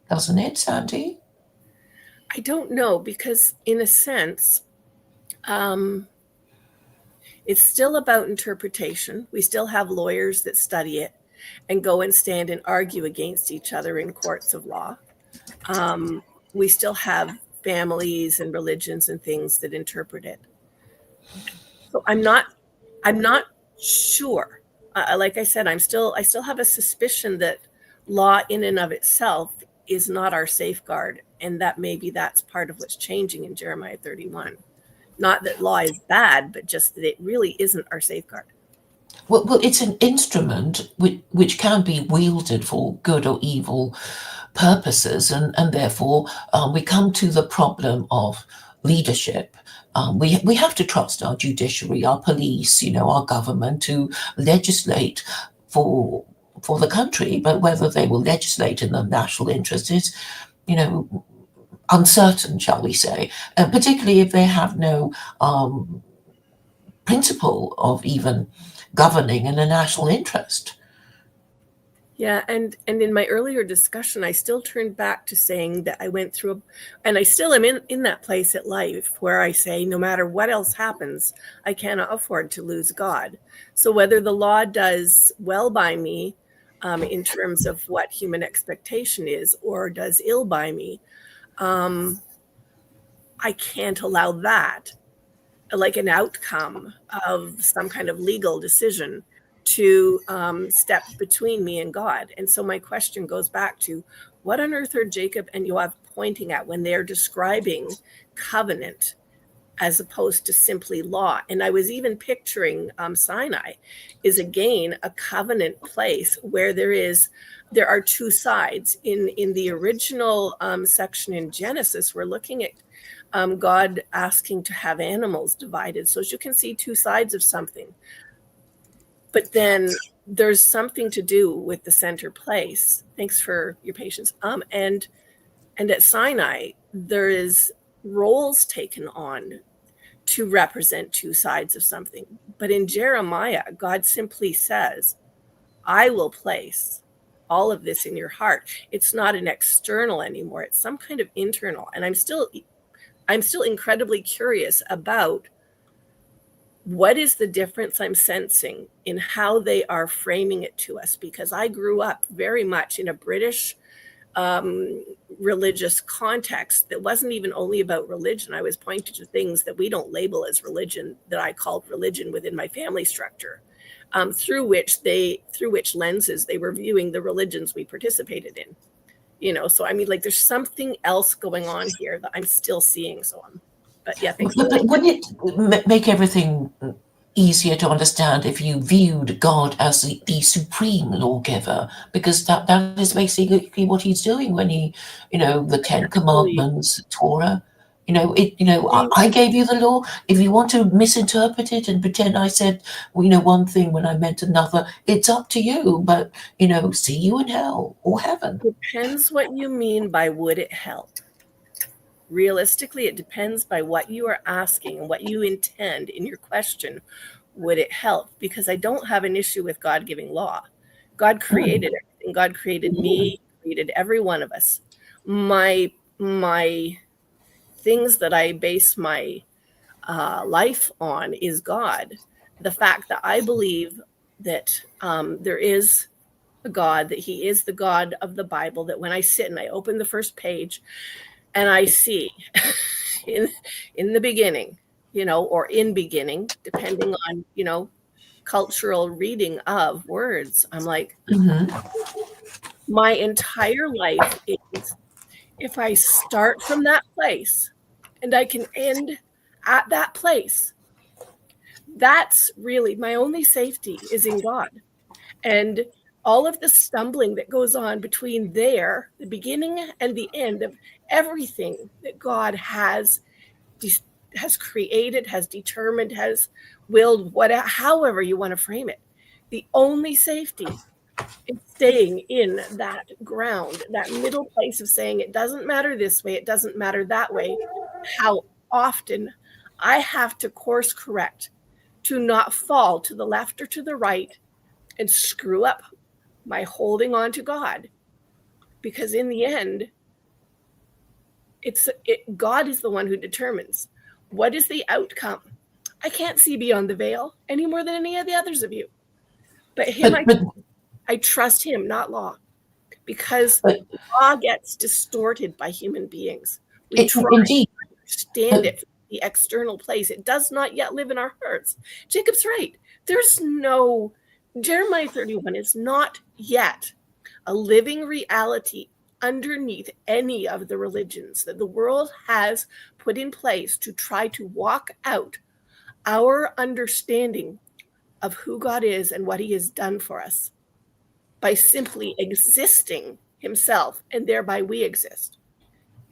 [SPEAKER 2] Doesn't it, Sandy?
[SPEAKER 6] I don't know, because in a sense, it's still about interpretation. We still have lawyers that study it and go and stand and argue against each other in courts of law. We still have families and religions and things that interpret it. So I'm not sure. Like I said, I still have a suspicion that law in and of itself is not our safeguard, and that maybe that's part of what's changing in Jeremiah 31. Not that law is bad, but just that it really isn't our safeguard.
[SPEAKER 2] Well, it's an instrument which can be wielded for good or evil purposes, and therefore we come to the problem of leadership. We have to trust our judiciary, our police, our government to legislate for the country, but whether they will legislate in the national interest is, uncertain, shall we say, particularly if they have no principle of even governing in a national interest.
[SPEAKER 6] Yeah, and in my earlier discussion, I still turned back to saying that I went through, and I still am in that place at life where I say, no matter what else happens, I cannot afford to lose God. So whether the law does well by me in terms of what human expectation is, or does ill by me, I can't allow that, like an outcome of some kind of legal decision, to step between me and God. And so my question goes back to, what on earth are Jacob and Yoav pointing at when they're describing covenant as opposed to simply law? And I was even picturing Sinai is again a covenant place where there are two sides. In the original section in Genesis, we're looking at God asking to have animals divided. So as you can see, two sides of something. But then there's something to do with the center place. Thanks for your patience. And at Sinai, there is roles taken on to represent two sides of something. But in Jeremiah, God simply says, I will place all of this in your heart. It's not an external anymore. It's some kind of internal. And I'm still incredibly curious about what is the difference I'm sensing in how they are framing it to us, because I grew up very much in a British religious context that wasn't even only about religion. I was pointing to things that we don't label as religion, that I called religion within my family structure, through which lenses they were viewing the religions we participated in. So I mean, like, there's something else going on here that I'm still seeing. But yeah, thanks.
[SPEAKER 2] But wouldn't it make everything easier to understand if you viewed God as the supreme lawgiver? Because that is basically what he's doing when he, the Ten Commandments, Torah. I gave you the law. If you want to misinterpret it and pretend I said, one thing when I meant another, it's up to you. But, see you in hell or heaven.
[SPEAKER 6] Depends what you mean by would it help. Realistically, it depends by what you are asking and what you intend in your question. Would it help? Because I don't have an issue with God giving law. God created everything. God created me, created every one of us. My things that I base my life on is God. the fact that I believe that there is a God, that he is the God of the Bible, that when I sit and I open the first page and I see in the beginning, or in beginning, depending on, cultural reading of words, I'm like, my entire life is, if I start from that place and I can end at that place, that's really my only safety is in God. And all of the stumbling that goes on between there, the beginning and the end of everything that God has created, has determined, has willed, whatever, however you want to frame it, the only safety is staying in that ground, that middle place of saying it doesn't matter this way, it doesn't matter that way. How often I have to course correct to not fall to the left or to the right and screw up my holding on to God, because in the end, God is the one who determines what is the outcome. I can't see beyond the veil any more than any of the others of you, but him, I trust him, not law, because law gets distorted by human beings. We try to understand it from the external place. It does not yet live in our hearts. Jacob's right. Jeremiah 31 is not yet a living reality underneath any of the religions that the world has put in place to try to walk out our understanding of who God is and what he has done for us by simply existing himself, and thereby we exist.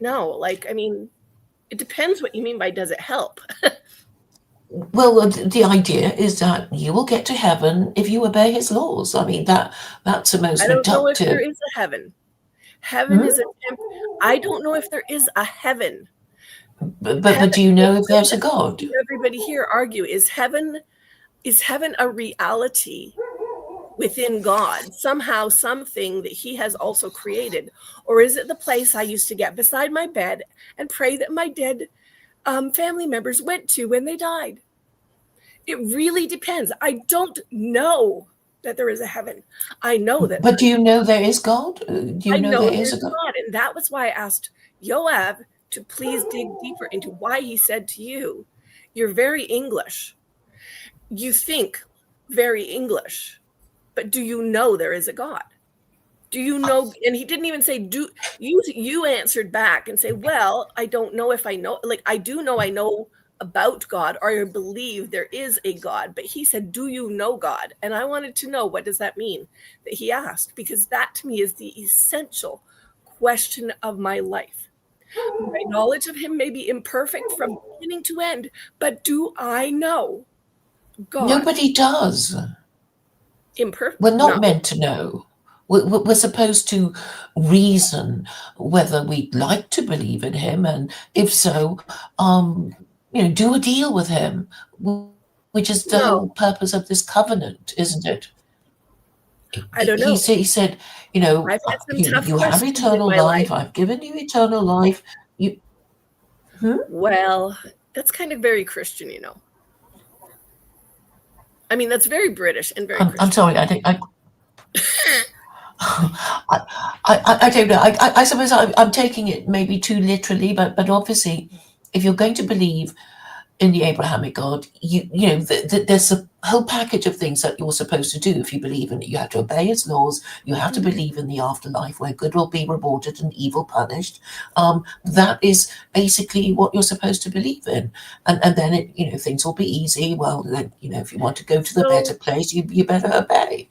[SPEAKER 6] No, it depends what you mean by does it help.
[SPEAKER 2] Well, the idea is that you will get to heaven if you obey his laws. I mean, that's the most
[SPEAKER 6] I don't know if
[SPEAKER 2] reductive.
[SPEAKER 6] there is a heaven. Heaven is I don't know if there is a heaven.
[SPEAKER 2] But do you know if there's a God?
[SPEAKER 6] Everybody here argue, is heaven a reality within God, somehow something that he has also created? Or is it the place I used to get beside my bed and pray that my dead family members went to when they died? It really depends. I don't know that there is a heaven. I know that.
[SPEAKER 2] But do you know there is God? Do you know there is a God?
[SPEAKER 6] And that was why I asked Yoav to please dig deeper into why he said to you, you're very English. You think very English, but do you know there is a God? Do you know? And he didn't even say, do you answered back and say, well, I don't know if I know, I do know I know about God, or I believe there is a God. But he said, do you know God? And I wanted to know, what does that mean that he asked? Because that to me is the essential question of my life. My knowledge of him may be imperfect from beginning to end, but do I know God?
[SPEAKER 2] Nobody does.
[SPEAKER 6] Imperfect.
[SPEAKER 2] We're not meant to know. We're supposed to reason whether we'd like to believe in him, and if so, do a deal with him, which is the whole purpose of this covenant, isn't it?
[SPEAKER 6] I don't know.
[SPEAKER 2] He said, you
[SPEAKER 6] I've had some tough
[SPEAKER 2] have
[SPEAKER 6] questions
[SPEAKER 2] eternal
[SPEAKER 6] in my
[SPEAKER 2] life. I've given you eternal life.
[SPEAKER 6] Well, that's kind of very Christian, I mean, that's very British and very Christian.
[SPEAKER 2] I'm sorry, I think I don't know. I suppose I'm taking it maybe too literally, but obviously, if you're going to believe in the Abrahamic God, there's a whole package of things that you're supposed to do if you believe in it. You have to obey his laws. You have to believe in the afterlife where good will be rewarded and evil punished. That is basically what you're supposed to believe in, and then things will be easy. Well, then if you want to go to the better place, you better obey.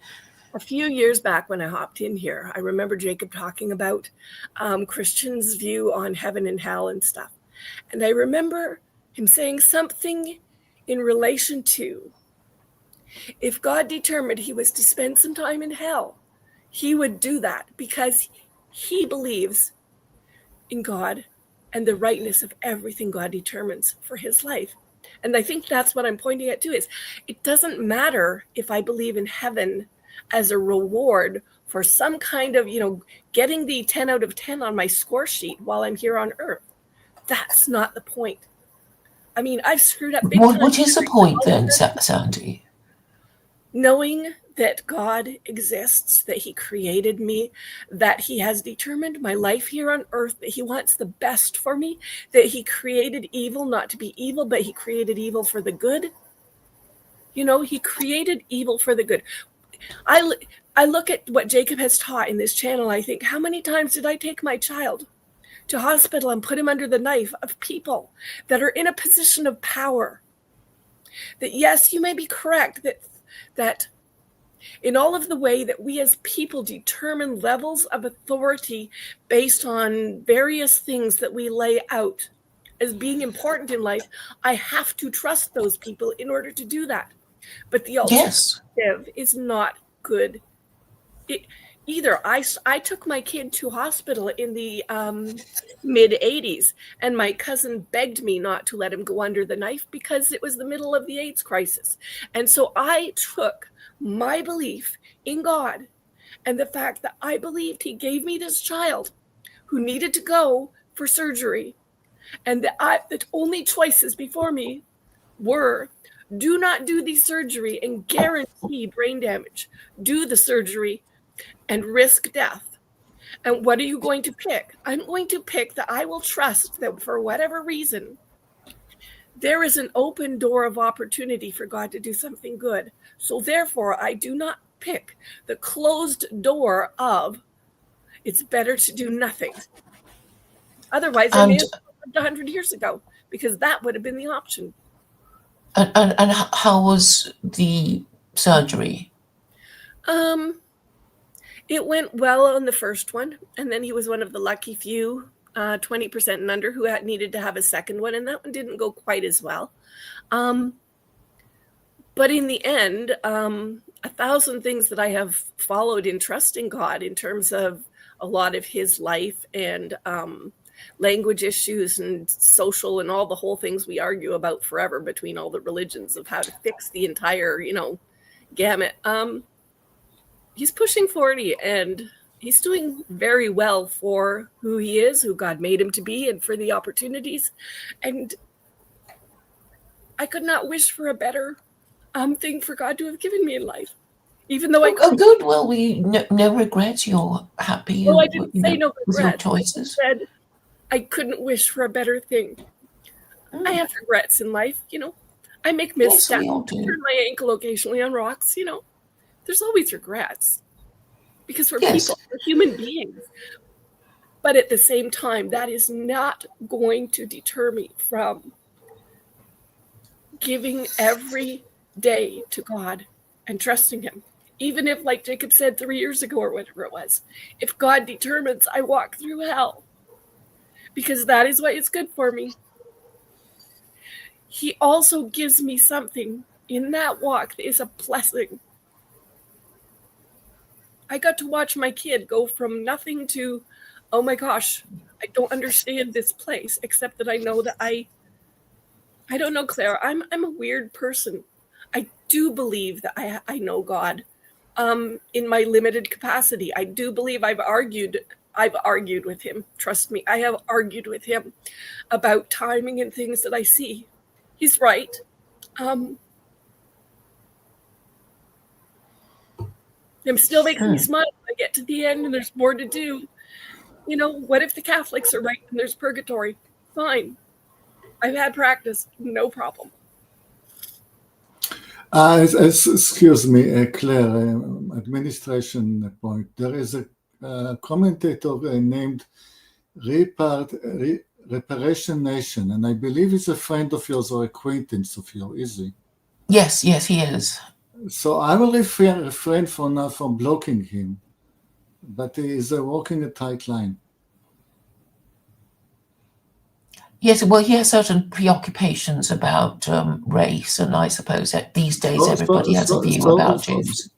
[SPEAKER 6] A few years back when I hopped in here, I remember Jacob talking about Christians' view on heaven and hell and stuff. And I remember him saying something in relation to, if God determined he was to spend some time in hell, he would do that because he believes in God and the rightness of everything God determines for his life. And I think that's what I'm pointing at too, is it doesn't matter if I believe in heaven as a reward for some kind of, getting the 10 out of 10 on my score sheet while I'm here on earth. That's not the point. I mean, I've screwed up big time.
[SPEAKER 2] What is the point then, Sandy?
[SPEAKER 6] knowing that God exists, that he created me, that he has determined my life here on earth, that he wants the best for me, that he created evil not to be evil, but he created evil for the good. You know, he created evil for the good. I look at what Jacob has taught in this channel. I think, how many times did I take my child to hospital and put him under the knife of people that are in a position of power? That yes, you may be correct that in all of the way that we as people determine levels of authority based on various things that we lay out as being important in life, I have to trust those people in order to do that. But the alternative is not good either. I took my kid to hospital in the mid 80s, and my cousin begged me not to let him go under the knife because it was the middle of the AIDS crisis. And so I took my belief in God and the fact that I believed he gave me this child who needed to go for surgery, and the only choices before me were: do not do the surgery and guarantee brain damage, do the surgery and risk death. And what are you going to pick? I'm going to pick that I will trust that for whatever reason, there is an open door of opportunity for God to do something good. So therefore, I do not pick the closed door of it's better to do nothing. Otherwise, I may have lived 100 years ago, because that would have been the option.
[SPEAKER 2] And how was the surgery?
[SPEAKER 6] It went well on the first one, and then he was one of the lucky few, 20% and under, who needed to have a second one, and that one didn't go quite as well. But in the end, 1,000 things that I have followed in trusting God in terms of a lot of his life and language issues and social and all the whole things we argue about forever between all the religions of how to fix the entire, gamut. He's pushing 40, and he's doing very well for who he is, who God made him to be, and for the opportunities. And I could not wish for a better thing for God to have given me in life, even though
[SPEAKER 2] good. Well, no regrets. You're happy.
[SPEAKER 6] Well, I didn't say no regrets.
[SPEAKER 2] With your choices.
[SPEAKER 6] I said I couldn't wish for a better thing. I have regrets in life, I make missteps.
[SPEAKER 2] Yes, we all do.
[SPEAKER 6] I turn my ankle occasionally on rocks, There's always regrets, because we're people, we're human beings. But at the same time, that is not going to deter me from giving every day to God and trusting him. Even if, like Jacob said 3 years ago or whatever it was, if God determines I walk through hell, because that is what is good for me, he also gives me something in that walk that is a blessing. I got to watch my kid go from nothing to, oh my gosh, I don't understand this place, except that I know that I don't know, Claire. I'm a weird person. I do believe that I know God in my limited capacity. I do believe I've argued with him. Trust me, I have argued with him about timing and things that I see. He's right. I'm still making me smile when I get to the end and there's more to do. What if the Catholics are right and there's purgatory? Fine. I've had practice, no problem.
[SPEAKER 4] Excuse me, Claire, administration point. There is a commentator named Reparation Nation, and I believe he's a friend of yours or acquaintance of yours, is he?
[SPEAKER 2] Yes, he is.
[SPEAKER 4] So I will refrain from blocking him, but he is walking a tight line.
[SPEAKER 2] Yes, well, he has certain preoccupations about race, and I suppose that these days everybody has a view about Jews.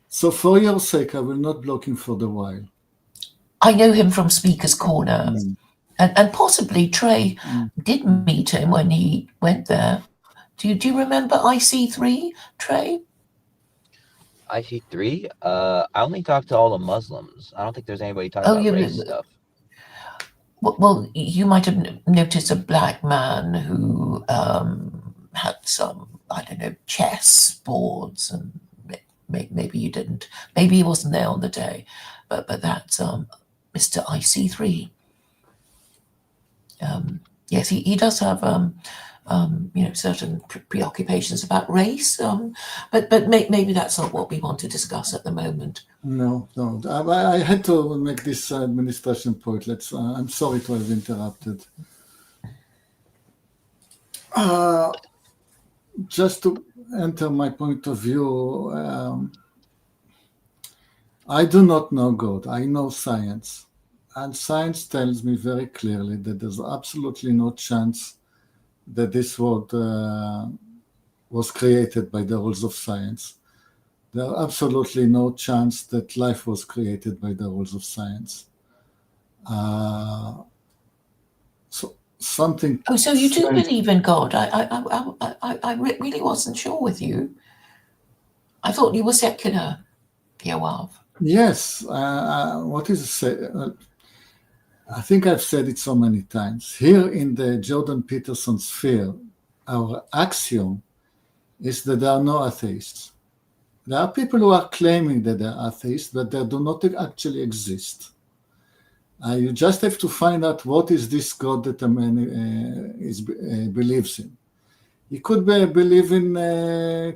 [SPEAKER 4] So for your sake, I will not block him for the while.
[SPEAKER 2] I know him from Speaker's Corner, and possibly Trey did meet him when he went there. Do you remember IC3, Trey?
[SPEAKER 7] IC3? I only talk to all the Muslims. I don't think there's anybody talking about race stuff.
[SPEAKER 2] Well, you might have noticed a black man who had some, I don't know, chess boards and maybe you didn't. Maybe he wasn't there on the day, but that's Mr. IC3. Yes, he does have certain preoccupations about race, but maybe that's not what we want to discuss at the moment.
[SPEAKER 4] No. I had to make this administration point. I'm sorry to have interrupted. Just to enter my point of view, I do not know God. I know science. And science tells me very clearly that there's absolutely no chance that this world was created by the rules of science. There are absolutely no chance that life was created by the rules of science. So something.
[SPEAKER 2] Oh, so you do believe in God? I really wasn't sure with you. I thought you were secular, Yoav.
[SPEAKER 4] Yes. What is it? I think I've said it so many times. Here in the Jordan Peterson sphere, our axiom is that there are no atheists. There are people who are claiming that they're atheists, but they do not actually exist. You just have to find out what is this God that a man believes in. He could believe in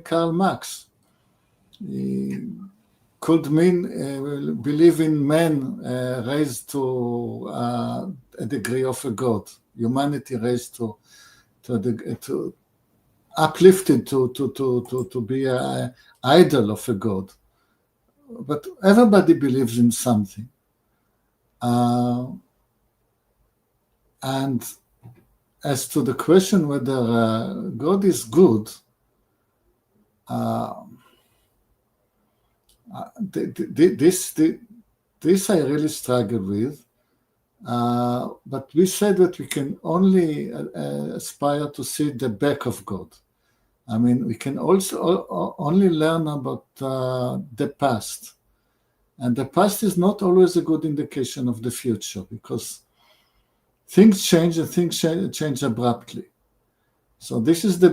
[SPEAKER 4] Karl Marx. He could mean believe in men raised to a degree of a God, humanity raised to uplifted to be an idol of a God. But everybody believes in something. And as to the question whether God is good, this I really struggle with. But we said that we can only aspire to see the back of God. I mean, we can also only learn about the past. And the past is not always a good indication of the future, because things change and things change abruptly. So this is the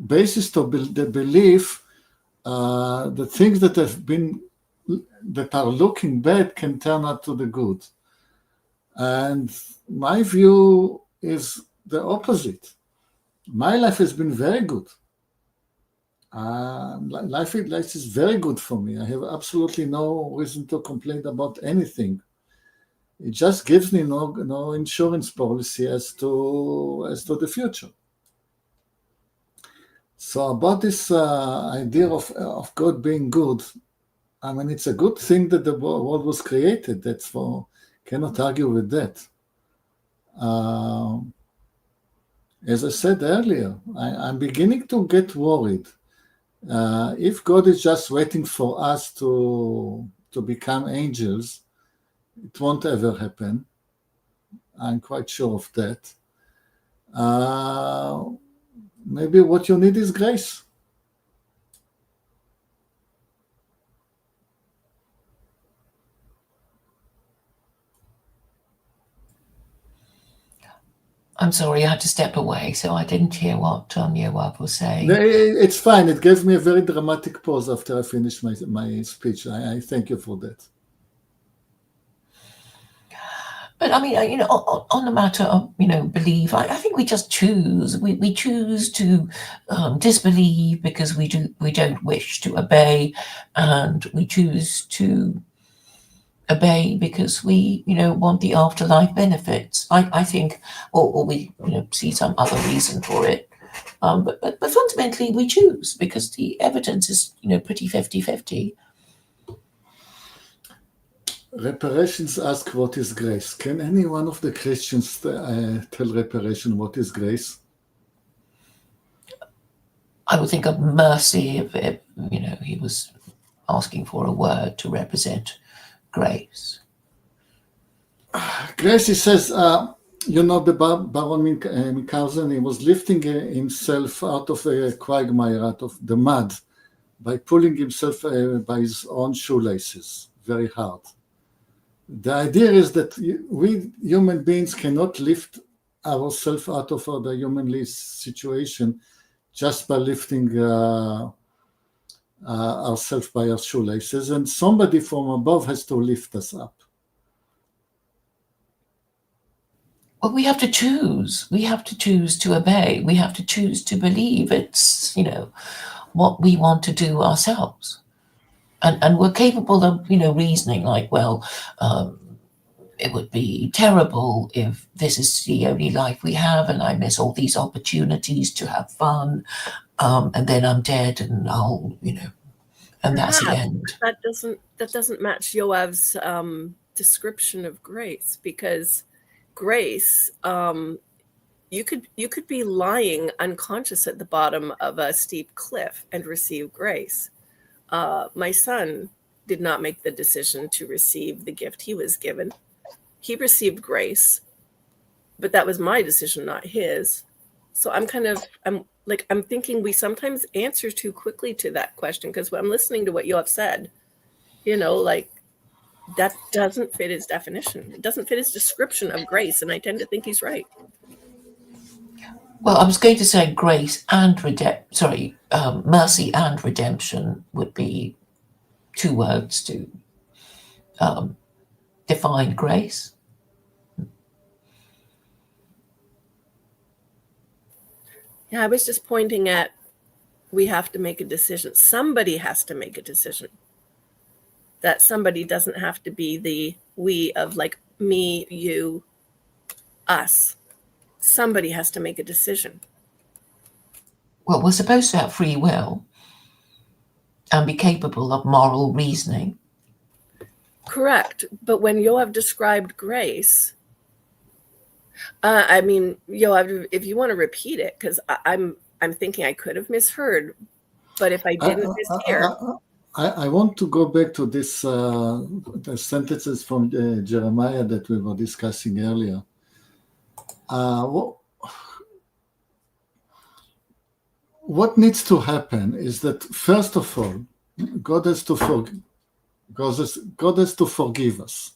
[SPEAKER 4] basis to the belief that things that are looking bad can turn out to the good. And my view is the opposite. My life has been very good. Life is very good for me. I have absolutely no reason to complain about anything. It just gives me no insurance policy as to the future. So about this idea of God being good, I mean, it's a good thing that the world was created. Cannot argue with that. As I said earlier, I'm beginning to get worried. If God is just waiting for us to become angels, it won't ever happen. I'm quite sure of that. Maybe what you need is grace.
[SPEAKER 2] I'm sorry, I had to step away, so I didn't hear what Yoav was saying.
[SPEAKER 4] It's fine. It gave me a very dramatic pause after I finished my speech. I thank you for that.
[SPEAKER 2] But I mean, on the matter of belief, I think we just choose. We choose to disbelieve because we don't wish to obey, and we choose to obey because we want the afterlife benefits. I think, or we see some other reason for it. But fundamentally we choose because the evidence is pretty 50-50.
[SPEAKER 4] Reparations ask what is grace. Can any one of the Christians tell reparation what is grace?
[SPEAKER 2] I would think of mercy if he was asking for a word to represent grace.
[SPEAKER 4] Grace, he says, the Baron Munchausen, he was lifting himself out of a quagmire, out of the mud, by pulling himself by his own shoelaces, very hard. The idea is that we human beings cannot lift ourselves out of the humanly situation just by lifting ourselves by our shoelaces, and somebody from above has to lift us up.
[SPEAKER 2] Well, we have to choose. We have to choose to obey. We have to choose to believe. It's, what we want to do ourselves. And we're capable of, reasoning like, well, it would be terrible if this is the only life we have and I miss all these opportunities to have fun, and then I'm dead and I'll, and that's the end.
[SPEAKER 6] That doesn't match Yoav's description of grace, because grace, you could be lying unconscious at the bottom of a steep cliff and receive grace. My son did not make the decision to receive the gift he was given. He received grace, but that was my decision, not his. So I'm thinking we sometimes answer too quickly to that question, because when I'm listening to what Yoav said, that doesn't fit his definition. It doesn't fit his description of grace, and I tend to think he's right.
[SPEAKER 2] Well, I was going to say grace and mercy and redemption would be two words to define grace.
[SPEAKER 6] Yeah, I was just pointing at, we have to make a decision. Somebody has to make a decision. That somebody doesn't have to be the we of like me, you, us. Somebody has to make a decision.
[SPEAKER 2] Well, we're supposed to have free will and be capable of moral reasoning.
[SPEAKER 6] Correct. But when Yoav described grace, Yoav, if you want to repeat it, because I'm thinking I could have misheard, but if I didn't mishear.
[SPEAKER 4] I want to go back to this the sentences from Jeremiah that we were discussing earlier. What needs to happen is that, first of all, God has to forgive us.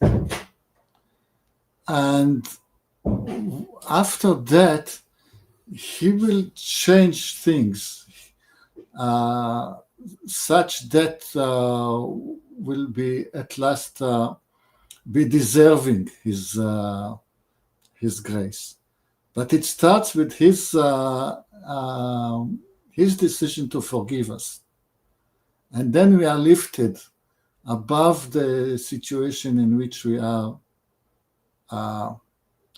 [SPEAKER 4] And after that, he will change things such that will be at last be deserving his grace. But it starts with his decision to forgive us. And then we are lifted above the situation in which we are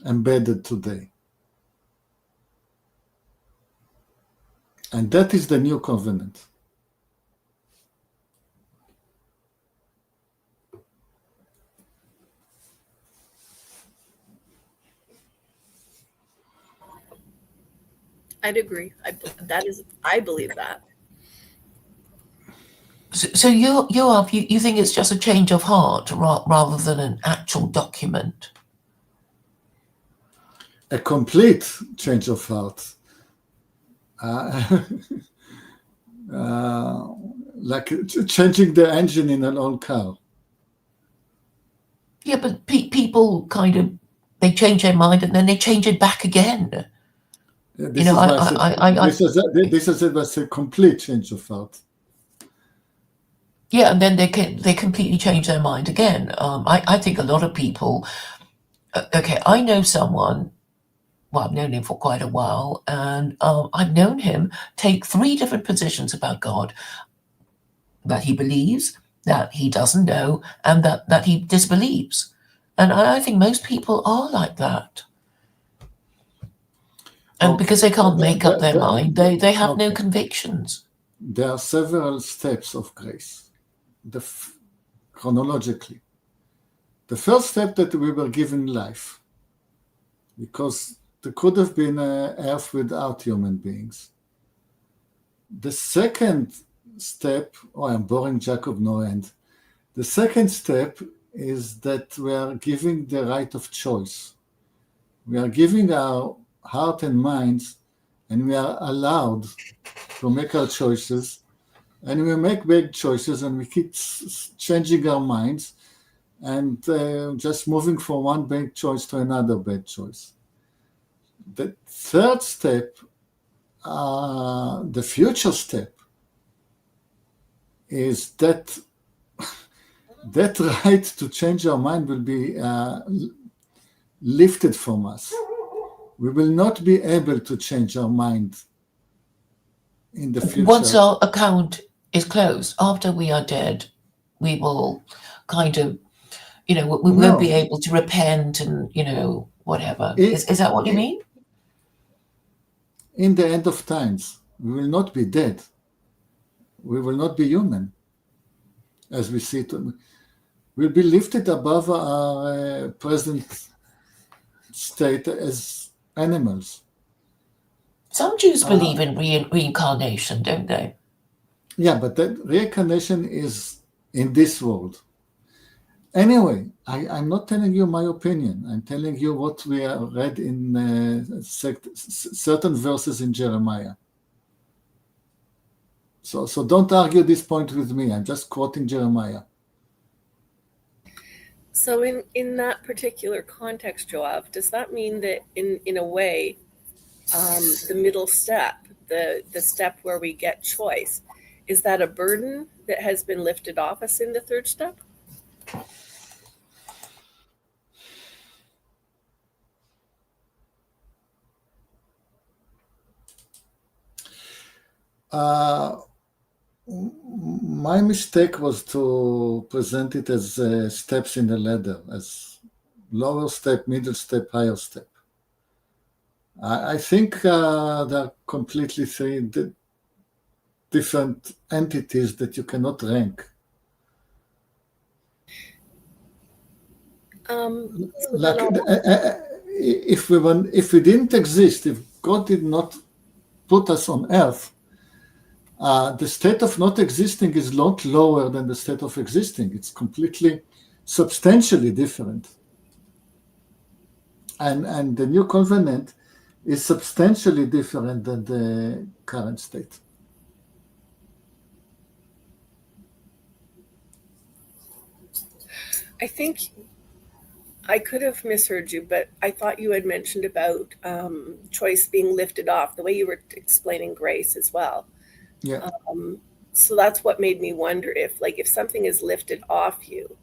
[SPEAKER 4] embedded today. And that is the new covenant.
[SPEAKER 6] I'd agree. I believe that.
[SPEAKER 2] So you think it's just a change of heart rather than an actual document?
[SPEAKER 4] A complete change of heart. Like changing the engine in an old car.
[SPEAKER 2] Yeah, but people they change their mind and then they change it back again.
[SPEAKER 4] This is a complete change of heart.
[SPEAKER 2] Yeah, and then they completely change their mind again. I think a lot of people. Okay, I know someone. Well, I've known him for quite a while, and I've known him take 3 different positions about God: that he believes, that he doesn't know, and that he disbelieves. And I think most people are like that. And because they can't make up their mind, they have no convictions.
[SPEAKER 4] There are several steps of grace, chronologically. The first step that we were given life, because there could have been an earth without human beings. The second step, I'm boring Jacob, no end. The second step is that we are giving the right of choice. We are giving our heart and minds, and we are allowed to make our choices, and we make bad choices, and we keep changing our minds and just moving from one bad choice to another bad choice. The third step, the future step, is that that right to change our mind will be lifted from us. We will not be able to change our mind in the future.
[SPEAKER 2] Once our account is closed, after we are dead, we will kind of, we won't be able to repent and, whatever. Is that what you mean?
[SPEAKER 4] In the end of times, we will not be dead. We will not be human, as we see it. We'll be lifted above our present state as animals.
[SPEAKER 2] Some Jews believe in reincarnation, don't they?
[SPEAKER 4] Yeah, but that reincarnation is in this world. Anyway, I'm not telling you my opinion. I'm telling you what we read in certain verses in Jeremiah. So don't argue this point with me. I'm just quoting Jeremiah.
[SPEAKER 6] So in that particular context, Joab, does that mean that in a way, the middle step, the step where we get choice, is that a burden that has been lifted off us in the third step?
[SPEAKER 4] My mistake was to present it as steps in the ladder, as lower step, middle step, higher step. I think they're completely three different entities that you cannot rank. If we didn't exist, if God did not put us on earth, the state of not existing is a lot lower than the state of existing. It's completely, substantially different. And the new covenant is substantially different than the current state.
[SPEAKER 6] I think I could have misheard you, but I thought you had mentioned about choice being lifted off, the way you were explaining grace as well.
[SPEAKER 4] Yeah.
[SPEAKER 6] So that's what made me wonder if something is lifted off you,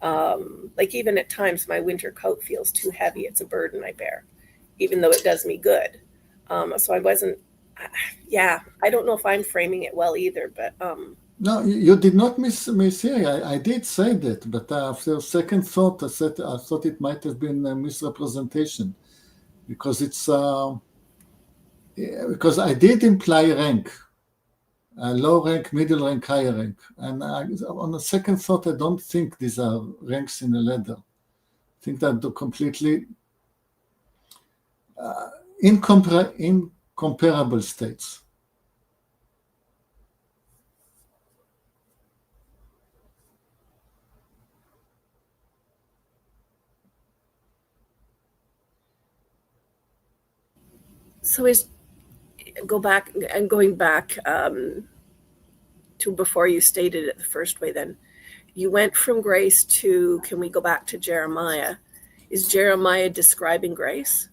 [SPEAKER 6] like even at times my winter coat feels too heavy. It's a burden I bear, even though it does me good. So I wasn't, I don't know if I'm framing it well either, but.
[SPEAKER 4] No, you did not mishear. I did say that, but after second thought, I thought it might have been a misrepresentation, because it's because I did imply rank, low rank, middle rank, higher rank, and on the second thought, I don't think these are ranks in a ladder. I think that they're completely incomparable states.
[SPEAKER 6] So going back to before you stated it the first way, then you went from grace to, can we go back to Jeremiah? Is Jeremiah describing grace?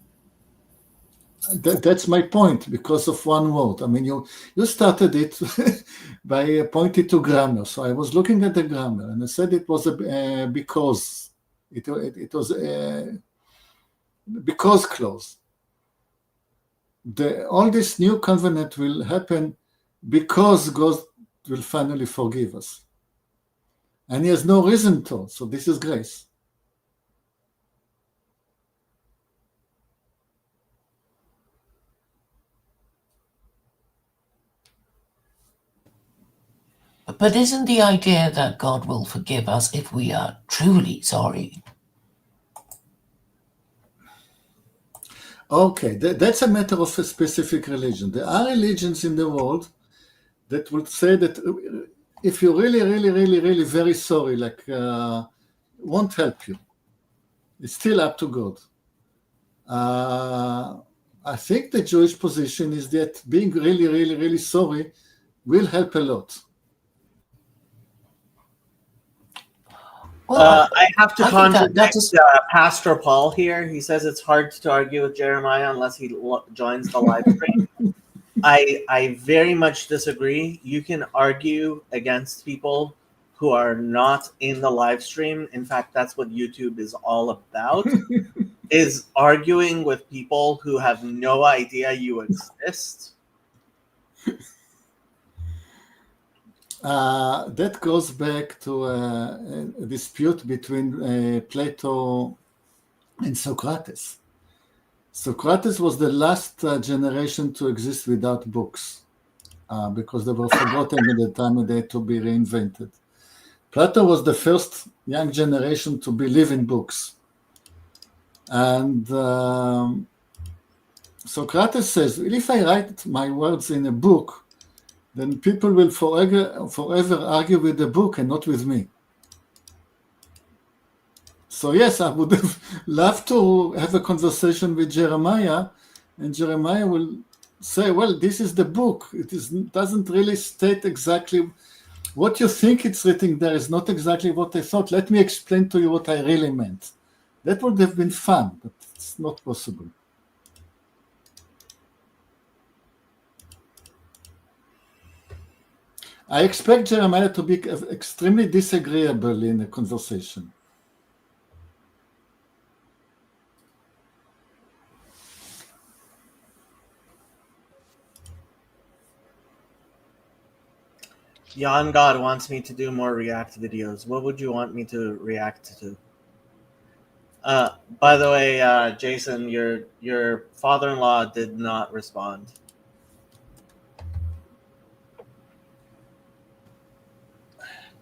[SPEAKER 4] That's my point, because of one word. I mean, you started it by pointing to grammar. So I was looking at the grammar, and I said it was because. It was a because clause. All this new covenant will happen because God will finally forgive us. And he has no reason to, so this is grace.
[SPEAKER 2] But isn't the idea that God will forgive us if we are truly sorry?
[SPEAKER 4] Okay, that's a matter of a specific religion. There are religions in the world that would say that if you're really, really, really, really very sorry, won't help you. It's still up to God. I think the Jewish position is that being really, really, really sorry will help a lot.
[SPEAKER 1] Well, I have to contradict Pastor Paul here. He says it's hard to argue with Jeremiah unless he joins the live stream. I very much disagree. You can argue against people who are not in the live stream. In fact, that's what YouTube is all about. Is arguing with people who have no idea you exist.
[SPEAKER 4] That goes back to a dispute between Plato and Socrates. Socrates was the last generation to exist without books because they were forgotten at the time they had to be reinvented. Plato was the first young generation to believe in books. And Socrates says, if I write my words in a book, then people will forever argue with the book and not with me. So yes, I would have loved to have a conversation with Jeremiah, and Jeremiah will say, well, this is the book. Doesn't really state exactly what you think it's written there is not exactly what I thought. Let me explain to you what I really meant. That would have been fun, but it's not possible. I expect Jeremiah to be extremely disagreeable in a conversation.
[SPEAKER 1] Jan God wants me to do more React videos. What would you want me to react to? By the way, Jason, your father-in-law did not respond.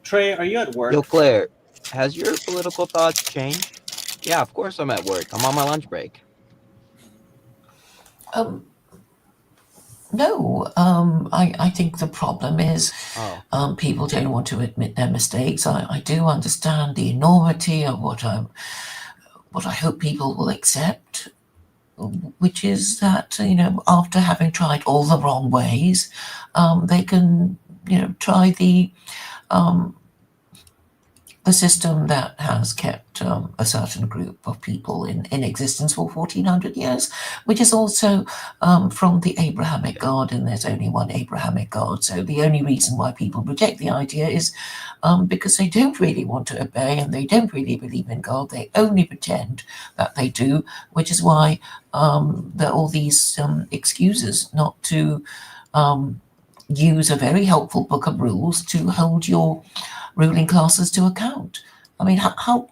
[SPEAKER 1] Trey, are you at work?
[SPEAKER 7] Yo, Claire, has your political thoughts changed? Yeah, of course I'm at work. I'm on my lunch break.
[SPEAKER 2] No, I think the problem is people don't want to admit their mistakes. I do understand the enormity of what I hope people will accept, which is that, after having tried all the wrong ways, they can, try the system that has kept a certain group of people in existence for 1400 years, which is also from the Abrahamic God, and there's only one Abrahamic God. So the only reason why people reject the idea is because they don't really want to obey and they don't really believe in God. They only pretend that they do, which is why there are all these excuses not to use a very helpful book of rules to hold your ruling classes to account. I mean, how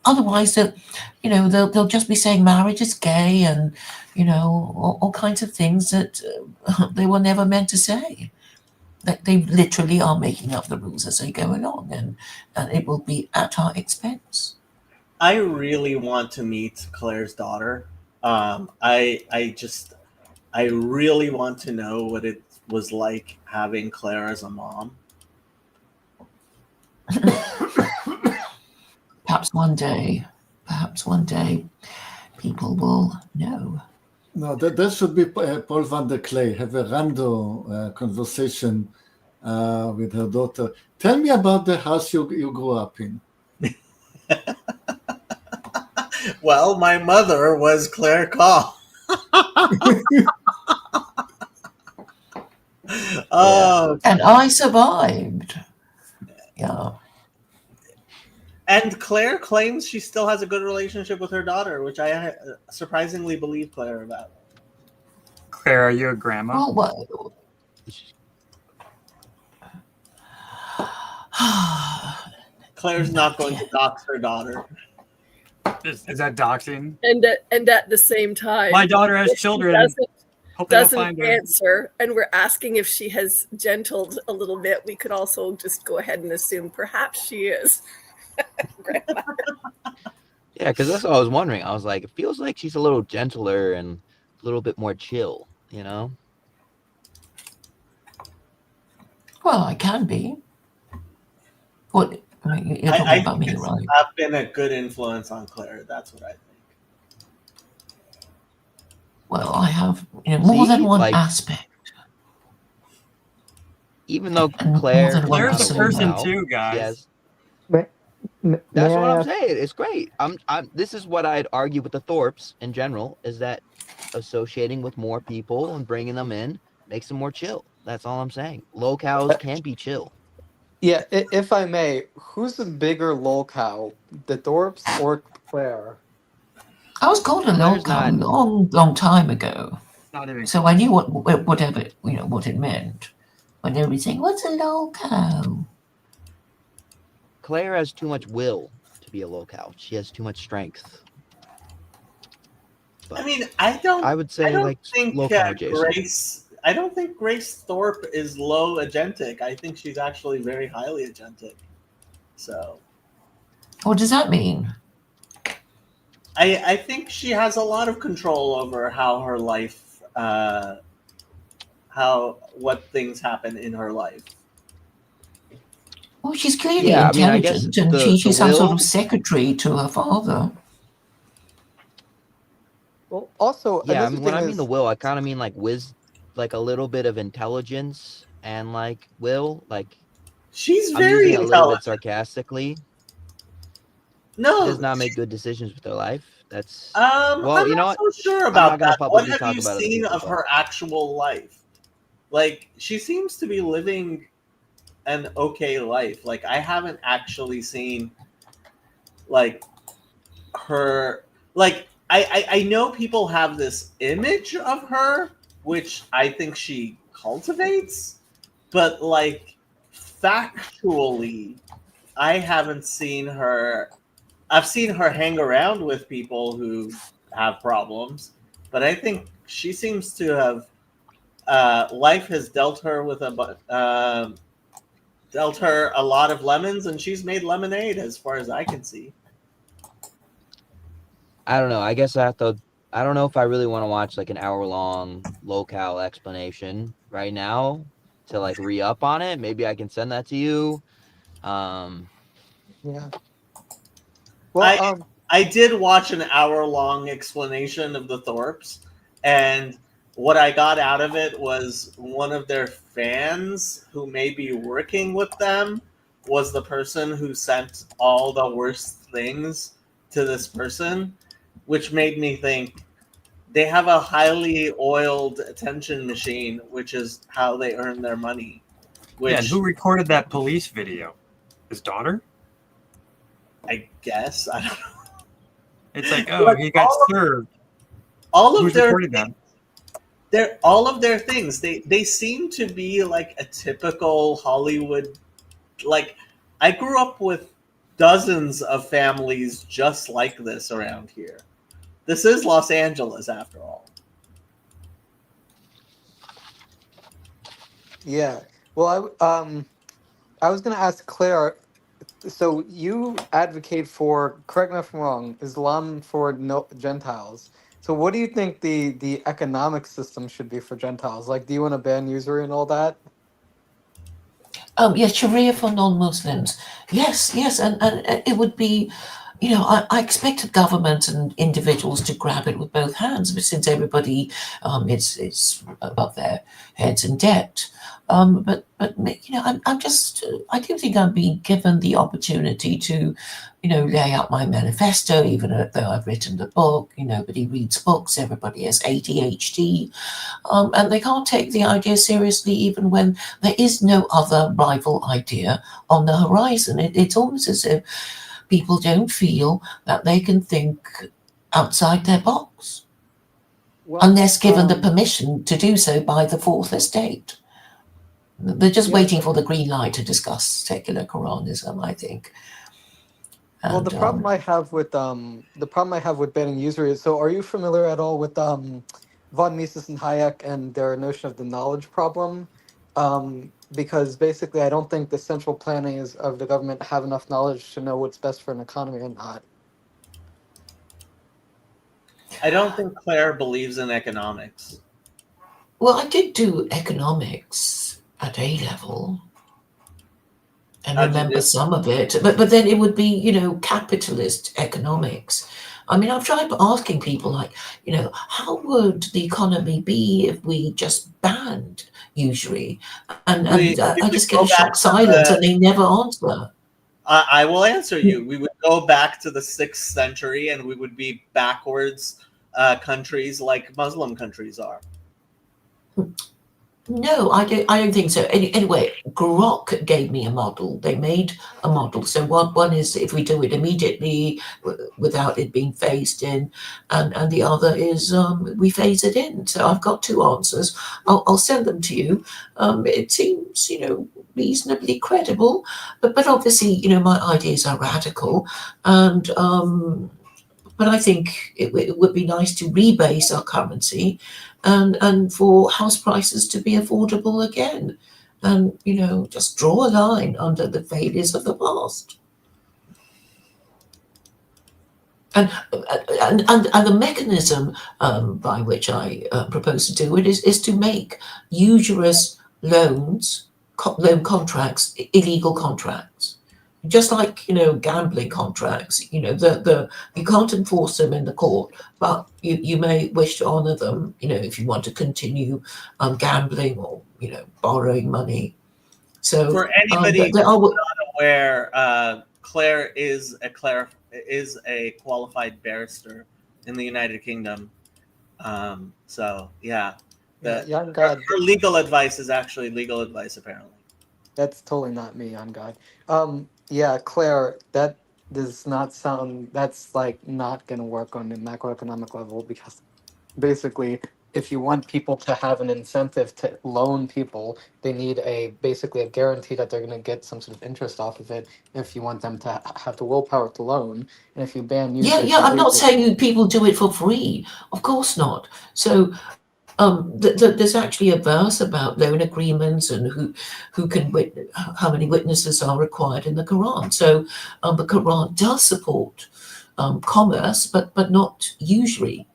[SPEAKER 2] otherwise they'll just be saying marriage is gay and all kinds of things that they were never meant to say. That they literally are making up the rules as they go along, and it will be at our expense.
[SPEAKER 1] I really want to meet Claire's daughter. I really want to know what it was like having Claire as a mom.
[SPEAKER 2] Perhaps one day, people will know.
[SPEAKER 4] No, that should be Paul van der Klee. Have a random conversation with her daughter. Tell me about the house you grew up in.
[SPEAKER 1] Well, my mother was Claire Call. Oh,
[SPEAKER 2] and I survived. Yeah.
[SPEAKER 1] And Claire claims she still has a good relationship with her daughter, which I surprisingly believe Claire about.
[SPEAKER 3] Claire, are you a grandma?
[SPEAKER 2] Well,
[SPEAKER 1] Claire's not going to dox her daughter.
[SPEAKER 3] Is that doxing?
[SPEAKER 6] And at the same time,
[SPEAKER 3] My daughter has children. Hope they don't find
[SPEAKER 6] doesn't
[SPEAKER 3] her.
[SPEAKER 6] answer, and we're asking if she has gentled a little bit. We could also just go ahead and assume perhaps she is. Grandma.
[SPEAKER 7] Yeah, because that's what I was wondering. I was like, it feels like she's a little gentler and a little bit more chill,
[SPEAKER 2] Well, I can be. What? I mean, you're talking about me, right?
[SPEAKER 1] I've been a good influence on Claire. That's what I think.
[SPEAKER 2] Well, I have more than one aspect.
[SPEAKER 7] Even though Claire's
[SPEAKER 3] a person too, guys.
[SPEAKER 7] That's what I'm saying. It's great. This is what I'd argue with the Thorpes in general, is that associating with more people and bringing them in makes them more chill. That's all I'm saying. Locales can be chill.
[SPEAKER 5] Yeah, if I may, who's the bigger lolcow, the Thorpes or Claire?
[SPEAKER 2] I was called a
[SPEAKER 7] Claire's
[SPEAKER 2] lolcow a
[SPEAKER 7] not-
[SPEAKER 2] long time ago,
[SPEAKER 3] Not even
[SPEAKER 2] so I knew whatever what it meant. When everything, what's a lolcow?
[SPEAKER 7] Claire has too much will to be a local. She has too much strength. But
[SPEAKER 1] I mean, I
[SPEAKER 7] would say
[SPEAKER 1] don't
[SPEAKER 7] like
[SPEAKER 1] think
[SPEAKER 7] local Jason.
[SPEAKER 1] I don't think Grace Thorpe is low agentic. I think she's actually very highly agentic. So
[SPEAKER 2] What does that mean?
[SPEAKER 1] I think she has a lot of control over how her life, what things happen in her life.
[SPEAKER 2] Well, she's clearly
[SPEAKER 7] Yeah, I mean, I guess
[SPEAKER 2] intelligent, and
[SPEAKER 7] the
[SPEAKER 2] she's some sort
[SPEAKER 7] will-
[SPEAKER 2] of secretary to her father.
[SPEAKER 5] Well, also
[SPEAKER 7] Yeah, I
[SPEAKER 5] another
[SPEAKER 7] mean, when
[SPEAKER 5] thing
[SPEAKER 7] I mean
[SPEAKER 5] is,
[SPEAKER 7] the will, I kind of mean like like a little bit of intelligence and like will. Like
[SPEAKER 1] She's
[SPEAKER 7] I'm
[SPEAKER 1] very
[SPEAKER 7] using it a little bit
[SPEAKER 1] intelligent.
[SPEAKER 7] sarcastically. She
[SPEAKER 1] No,
[SPEAKER 7] does not make good decisions with her life. That's well,
[SPEAKER 1] I'm
[SPEAKER 7] you know
[SPEAKER 1] not
[SPEAKER 7] what?
[SPEAKER 1] so sure
[SPEAKER 7] I'm
[SPEAKER 1] about
[SPEAKER 7] not gonna
[SPEAKER 1] that. What
[SPEAKER 7] publicly
[SPEAKER 1] have
[SPEAKER 7] talk
[SPEAKER 1] you
[SPEAKER 7] about other
[SPEAKER 1] seen
[SPEAKER 7] people,
[SPEAKER 1] of
[SPEAKER 7] but
[SPEAKER 1] her actual life? Like, she seems to be living an okay life. Like, I haven't actually seen like her. Like, I know people have this image of her, which I think she cultivates, but like factually, I haven't seen her. I've seen her hang around with people who have problems, but I think she seems to have life has dealt her dealt her a lot of lemons, and she's made lemonade, as far as I can see.
[SPEAKER 7] I don't know. I guess I have to. I don't know if I really want to watch like an hour-long locale explanation right now to like re-up on it. Maybe I can send that to you.
[SPEAKER 5] yeah. Well,
[SPEAKER 1] I did watch an hour-long explanation of the Thorpes, and what I got out of it was one of their fans who may be working with them was the person who sent all the worst things to this person, which made me think they have a highly oiled attention machine, which is how they earn their money. Which
[SPEAKER 3] Yeah, and who recorded that police video? His daughter?
[SPEAKER 1] I guess I don't know.
[SPEAKER 3] It's like, oh,
[SPEAKER 1] Like,
[SPEAKER 3] he got served.
[SPEAKER 1] All of
[SPEAKER 3] Who's
[SPEAKER 1] their
[SPEAKER 3] recording that?
[SPEAKER 1] all of their things, they seem to be like a typical Hollywood. Like, I grew up with dozens of families just like this around here. This is Los Angeles, after all.
[SPEAKER 5] yeah. Well, I was going to ask Claire. So you advocate for, correct me if I'm wrong, Islam for no Gentiles. So what do you think the economic system should be for Gentiles? Like, do you want to ban usury and all that?
[SPEAKER 2] Yes, Sharia for non-Muslims. Yes, and it would be, I expected government and individuals to grab it with both hands, but since everybody is above their heads in debt. But I'm just, I don't think I'm being given the opportunity to, lay out my manifesto, even though I've written the book. Nobody reads books, everybody has ADHD. And they can't take the idea seriously even when there is no other rival idea on the horizon. It's almost as if people don't feel that they can think outside their box
[SPEAKER 5] Well,
[SPEAKER 2] unless given the permission to do so by the fourth estate. They're just
[SPEAKER 5] yeah.
[SPEAKER 2] waiting for the green light to discuss secular Quranism, I think.
[SPEAKER 5] Well,
[SPEAKER 2] And,
[SPEAKER 5] the problem I have with banning usury is, so are you familiar at all with von Mises and Hayek and their notion of the knowledge problem? Because basically, I don't think the central planning is of the government have enough knowledge to know what's best for an economy or not.
[SPEAKER 1] I don't think Claire believes in economics.
[SPEAKER 2] well, I did do economics at A level. And
[SPEAKER 1] How'd you
[SPEAKER 2] remember
[SPEAKER 1] do?
[SPEAKER 2] some of it, but then it would be, capitalist economics. I mean, I've tried asking people like, how would the economy be if we just banned usury? And
[SPEAKER 1] We
[SPEAKER 2] I
[SPEAKER 1] would
[SPEAKER 2] just get
[SPEAKER 1] go
[SPEAKER 2] a
[SPEAKER 1] back
[SPEAKER 2] shocked
[SPEAKER 1] to
[SPEAKER 2] silence, and they never answer.
[SPEAKER 1] I will answer you. We would go back to the 6th century, and we would be backwards countries like Muslim countries are.
[SPEAKER 2] No, I don't think so. Anyway, Grok gave me a model. They made a model. So one is if we do it immediately without it being phased in, and the other is we phase it in. So I've got two answers. I'll send them to you. It seems reasonably credible, but obviously my ideas are radical, and but I think it would be nice to rebase our currency and for house prices to be affordable again. And, just draw a line under the failures of the past. And the mechanism by which I propose to do it is to make usurious loan contracts illegal contracts. Just like gambling contracts, you can't enforce them in the court, but you may wish to honor them, if you want to continue gambling or borrowing money. So
[SPEAKER 1] for anybody who's not aware, Claire is a qualified barrister in the United Kingdom. So yeah, her legal advice is actually legal advice, apparently.
[SPEAKER 5] That's totally not me, on God. Yeah, Claire, that does not sound. That's like not going to work on the macroeconomic level, because basically, if you want people to have an incentive to loan people, they need basically a guarantee that they're going to get some sort of interest off of it. If you want them to have the willpower to loan, and if you ban users,
[SPEAKER 2] I'm not saying people do it for free. Of course not. So. There's actually a verse about loan agreements and who can how many witnesses are required in the Quran. So the Quran does support commerce, but not usury.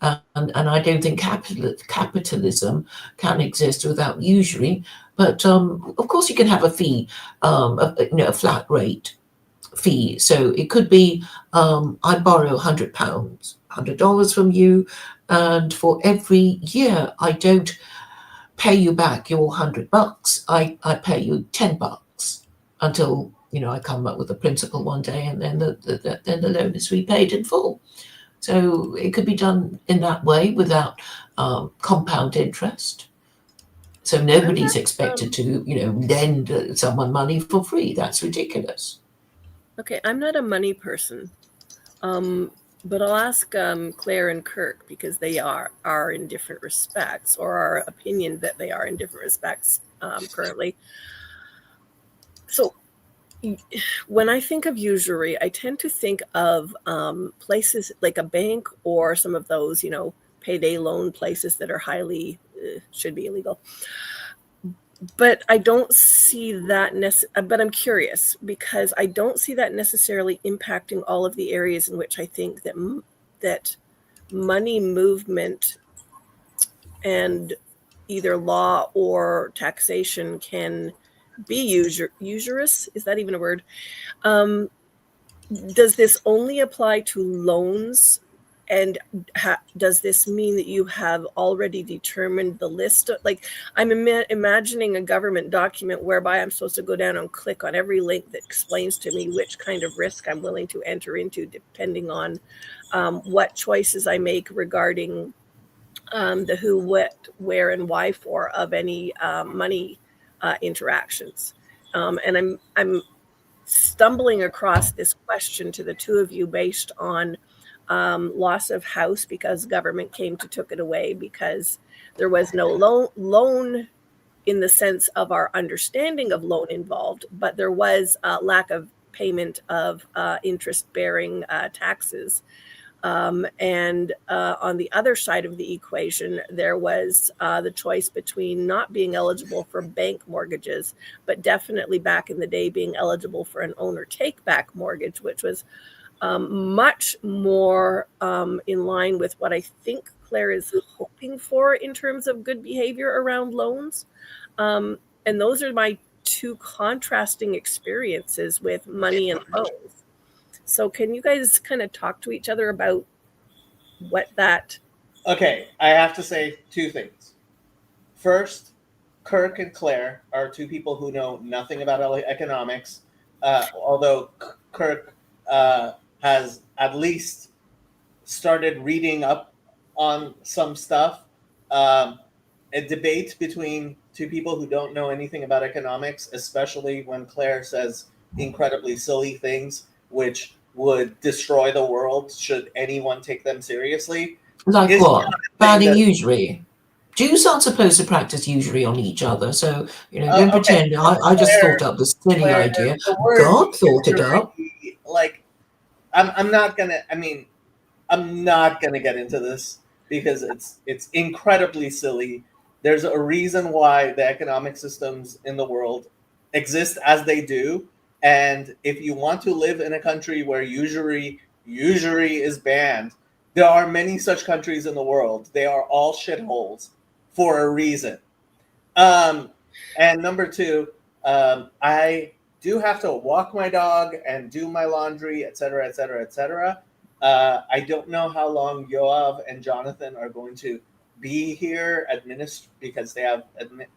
[SPEAKER 2] And I don't think capitalism can exist without usury. But of course, you can have a fee, a flat rate fee. So it could be I borrow £100, $100 from you, and for every year I don't pay you back your $100. I pay you $10 until I come up with a principal one day, and then the loan is repaid in full. So it could be done in that way without compound interest. So nobody's expected to lend someone money for free. That's ridiculous.
[SPEAKER 6] Okay, I'm not a money person, but I'll ask Claire and Kirk, because they are in different respects, or our opinion that they are in different respects currently. So when I think of usury, I tend to think of places like a bank or some of those, payday loan places that are highly, should be illegal. But I don't see that but I'm curious, because I don't see that necessarily impacting all of the areas in which I think that money movement and either law or taxation can be usurious. Is that even a word? Does this only apply to loans? And does this mean that you have already determined the list? I'm imagining a government document whereby I'm supposed to go down and click on every link that explains to me which kind of risk I'm willing to enter into, depending on what choices I make regarding the who, what, where, and why for of any money interactions. And I'm stumbling across this question to the two of you based on loss of house because government came to took it away because there was no loan in the sense of our understanding of loan involved, but there was a lack of payment of interest-bearing taxes. And on the other side of the equation, there was the choice between not being eligible for bank mortgages, but definitely back in the day being eligible for an owner take-back mortgage, which was much more in line with what I think Claire is hoping for in terms of good behavior around loans. And those are my two contrasting experiences with money and loans. So can you guys kind of talk to each other about what that...
[SPEAKER 1] Okay, I have to say two things. First, Kirk and Claire are two people who know nothing about economics, although Kirk has at least started reading up on some stuff. Um, a debate between two people who don't know anything about economics, especially when Claire says incredibly silly things which would destroy the world should anyone take them seriously.
[SPEAKER 2] Like
[SPEAKER 1] is
[SPEAKER 2] what?
[SPEAKER 1] not a thing
[SPEAKER 2] Banning
[SPEAKER 1] that-
[SPEAKER 2] usury. Jews aren't supposed to practice usury on each other, so don't
[SPEAKER 1] Okay,
[SPEAKER 2] pretend I just
[SPEAKER 1] Claire,
[SPEAKER 2] thought up this silly
[SPEAKER 1] Claire,
[SPEAKER 2] idea.
[SPEAKER 1] the word
[SPEAKER 2] God thought it up.
[SPEAKER 1] usury, like I'm not gonna. I mean, I'm not gonna get into this because it's incredibly silly. There's a reason why the economic systems in the world exist as they do, and if you want to live in a country where usury is banned, there are many such countries in the world. They are all shitholes for a reason. Um, and number two, I do have to walk my dog and do my laundry, etc., etc., etc. I don't know how long Yoav and Jonathan are going to be here because they have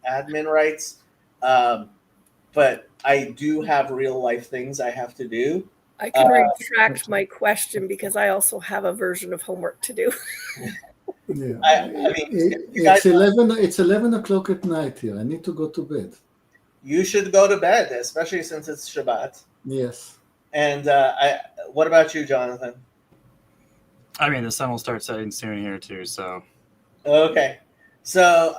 [SPEAKER 1] admin rights. But I do have real life things I have to do.
[SPEAKER 6] I can retract my question because I also have a version of homework to do.
[SPEAKER 4] Yeah.
[SPEAKER 1] I mean,
[SPEAKER 4] It's 11 o'clock at night here. I need to go to bed.
[SPEAKER 1] You should go to bed, especially since it's Shabbat.
[SPEAKER 4] Yes.
[SPEAKER 1] And what about you, Jonathan?
[SPEAKER 3] I mean, the sun will start setting soon here too. So
[SPEAKER 1] Okay, so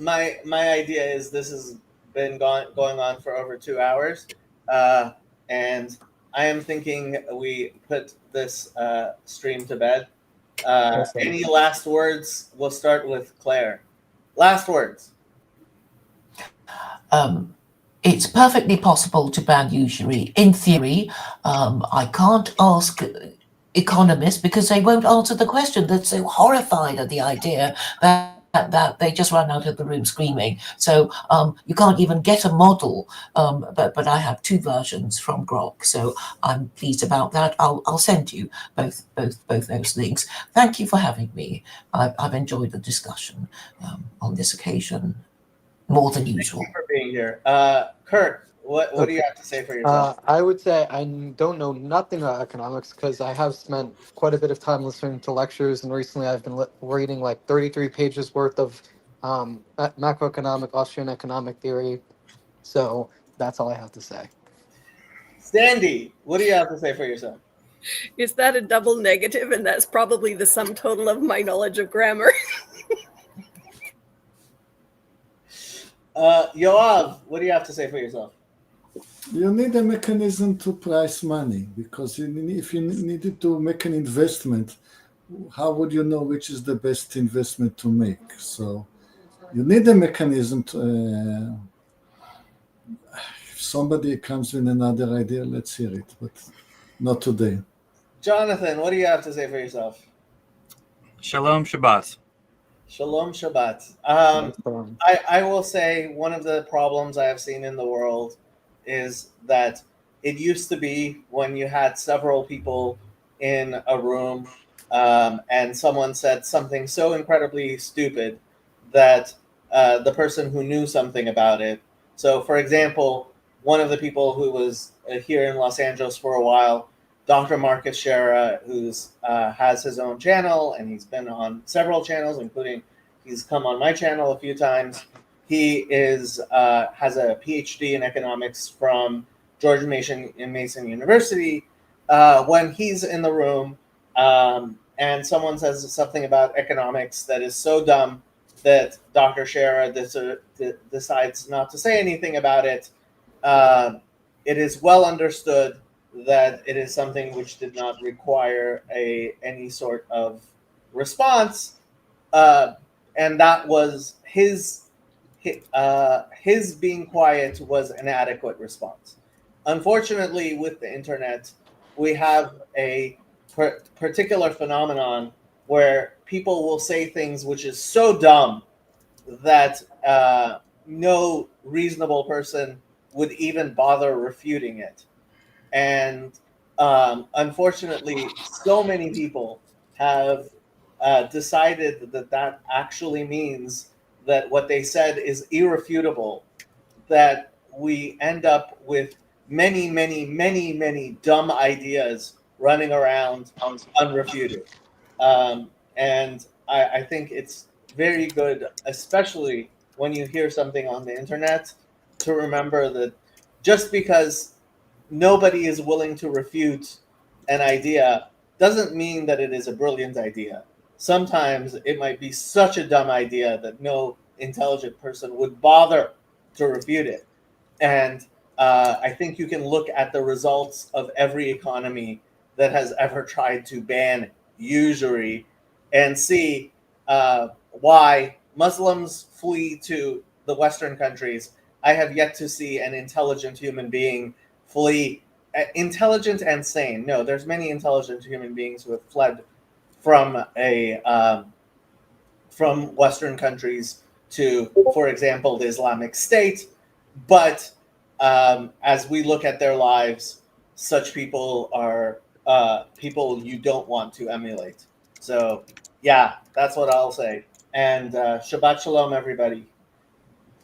[SPEAKER 1] my idea is this has been going on for over 2 hours, and I am thinking we put this stream to bed. Any last words? We'll start with Claire. Last words.
[SPEAKER 2] It's perfectly possible to ban usury. In theory, I can't ask economists because they won't answer the question. They're so horrified at the idea that they just run out of the room screaming. So you can't even get a model. But I have two versions from Grok, so I'm pleased about that. I'll send you both those links. Thank you for having me. I've enjoyed the discussion on this occasion more than usual.
[SPEAKER 1] Thank you for being here. Kurt, what do you have to say for yourself?
[SPEAKER 5] I would say I don't know nothing about economics because I have spent quite a bit of time listening to lectures, and recently I've been reading like 33 pages worth of macroeconomic Austrian economic theory. So that's all I have to say.
[SPEAKER 1] Sandy, what do you have to say for yourself?
[SPEAKER 6] Is that a double negative? And that's probably the sum total of my knowledge of grammar.
[SPEAKER 1] Yoav, what do you have to say for yourself?
[SPEAKER 4] You need a mechanism to price money because if you needed to make an investment, how would you know which is the best investment to make? So you need a mechanism to. If somebody comes with another idea, let's hear it, but not today.
[SPEAKER 1] Jonathan, what do you have to say for yourself?
[SPEAKER 3] Shalom Shabbat.
[SPEAKER 1] Shalom Shabbat. I will say one of the problems I have seen in the world is that it used to be when you had several people in a room and someone said something so incredibly stupid that the person who knew something about it. So, for example, one of the people who was here in Los Angeles for a while, Dr. Marcus Shera, who's has his own channel, and he's been on several channels, including he's come on my channel a few times. He is has a PhD in economics from George Mason University. When he's in the room and someone says something about economics that is so dumb that Dr. Shera decides not to say anything about it, it is well understood that it is something which did not require any sort of response, and that was his being quiet was an adequate response. Unfortunately, with the internet, we have a particular phenomenon where people will say things which is so dumb that no reasonable person would even bother refuting it. And unfortunately, so many people have decided that actually means that what they said is irrefutable, that we end up with many dumb ideas running around unrefuted. And I think it's very good, especially when you hear something on the internet, to remember that just because nobody is willing to refute an idea doesn't mean that it is a brilliant idea. Sometimes it might be such a dumb idea that no intelligent person would bother to refute it. And I think you can look at the results of every economy that has ever tried to ban usury and see why Muslims flee to the Western countries. I have yet to see an intelligent human being flee. Intelligent and sane. No, there's many intelligent human beings who have fled from from Western countries to, for example, the Islamic State. But as we look at their lives, such people are people you don't want to emulate. So, yeah, that's what I'll say. And Shabbat Shalom, everybody.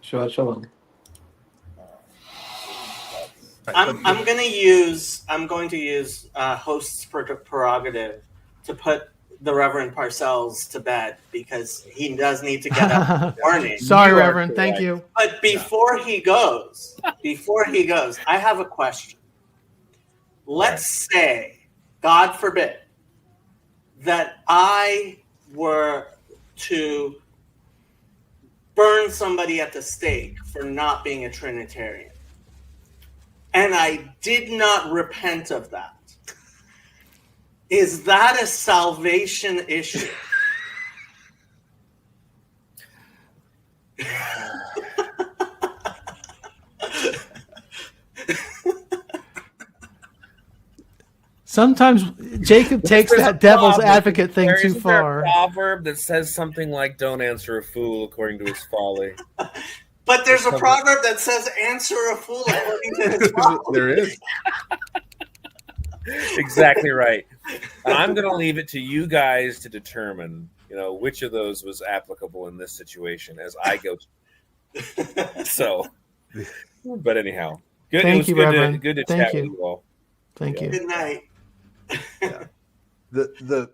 [SPEAKER 5] Shabbat shalom.
[SPEAKER 8] I'm going to use host's prerogative to put the Reverend Parcells to bed because he does need to get up in the morning.
[SPEAKER 9] Sorry, Reverend. Thank you.
[SPEAKER 8] But before he goes, I have a question. Let's say, God forbid, that I were to burn somebody at the stake for not being a Trinitarian. And I did not repent of that. Is that a salvation issue?
[SPEAKER 9] Sometimes Jacob takes that devil's advocate thing too
[SPEAKER 10] Isn't there
[SPEAKER 9] far.
[SPEAKER 10] a proverb that says something like, "Don't answer a fool according to his folly"?
[SPEAKER 8] But there's a proverb that says, "Answer a fool according to his folly."
[SPEAKER 10] There is. Exactly right. And I'm going to leave it to you guys to determine, which of those was applicable in this situation as I go. So, but anyhow, good.
[SPEAKER 9] Thank you, Reverend.
[SPEAKER 10] Good to
[SPEAKER 9] Thank
[SPEAKER 10] chat
[SPEAKER 9] you.
[SPEAKER 10] with you all.
[SPEAKER 9] Thank you.
[SPEAKER 8] Good night.
[SPEAKER 11] The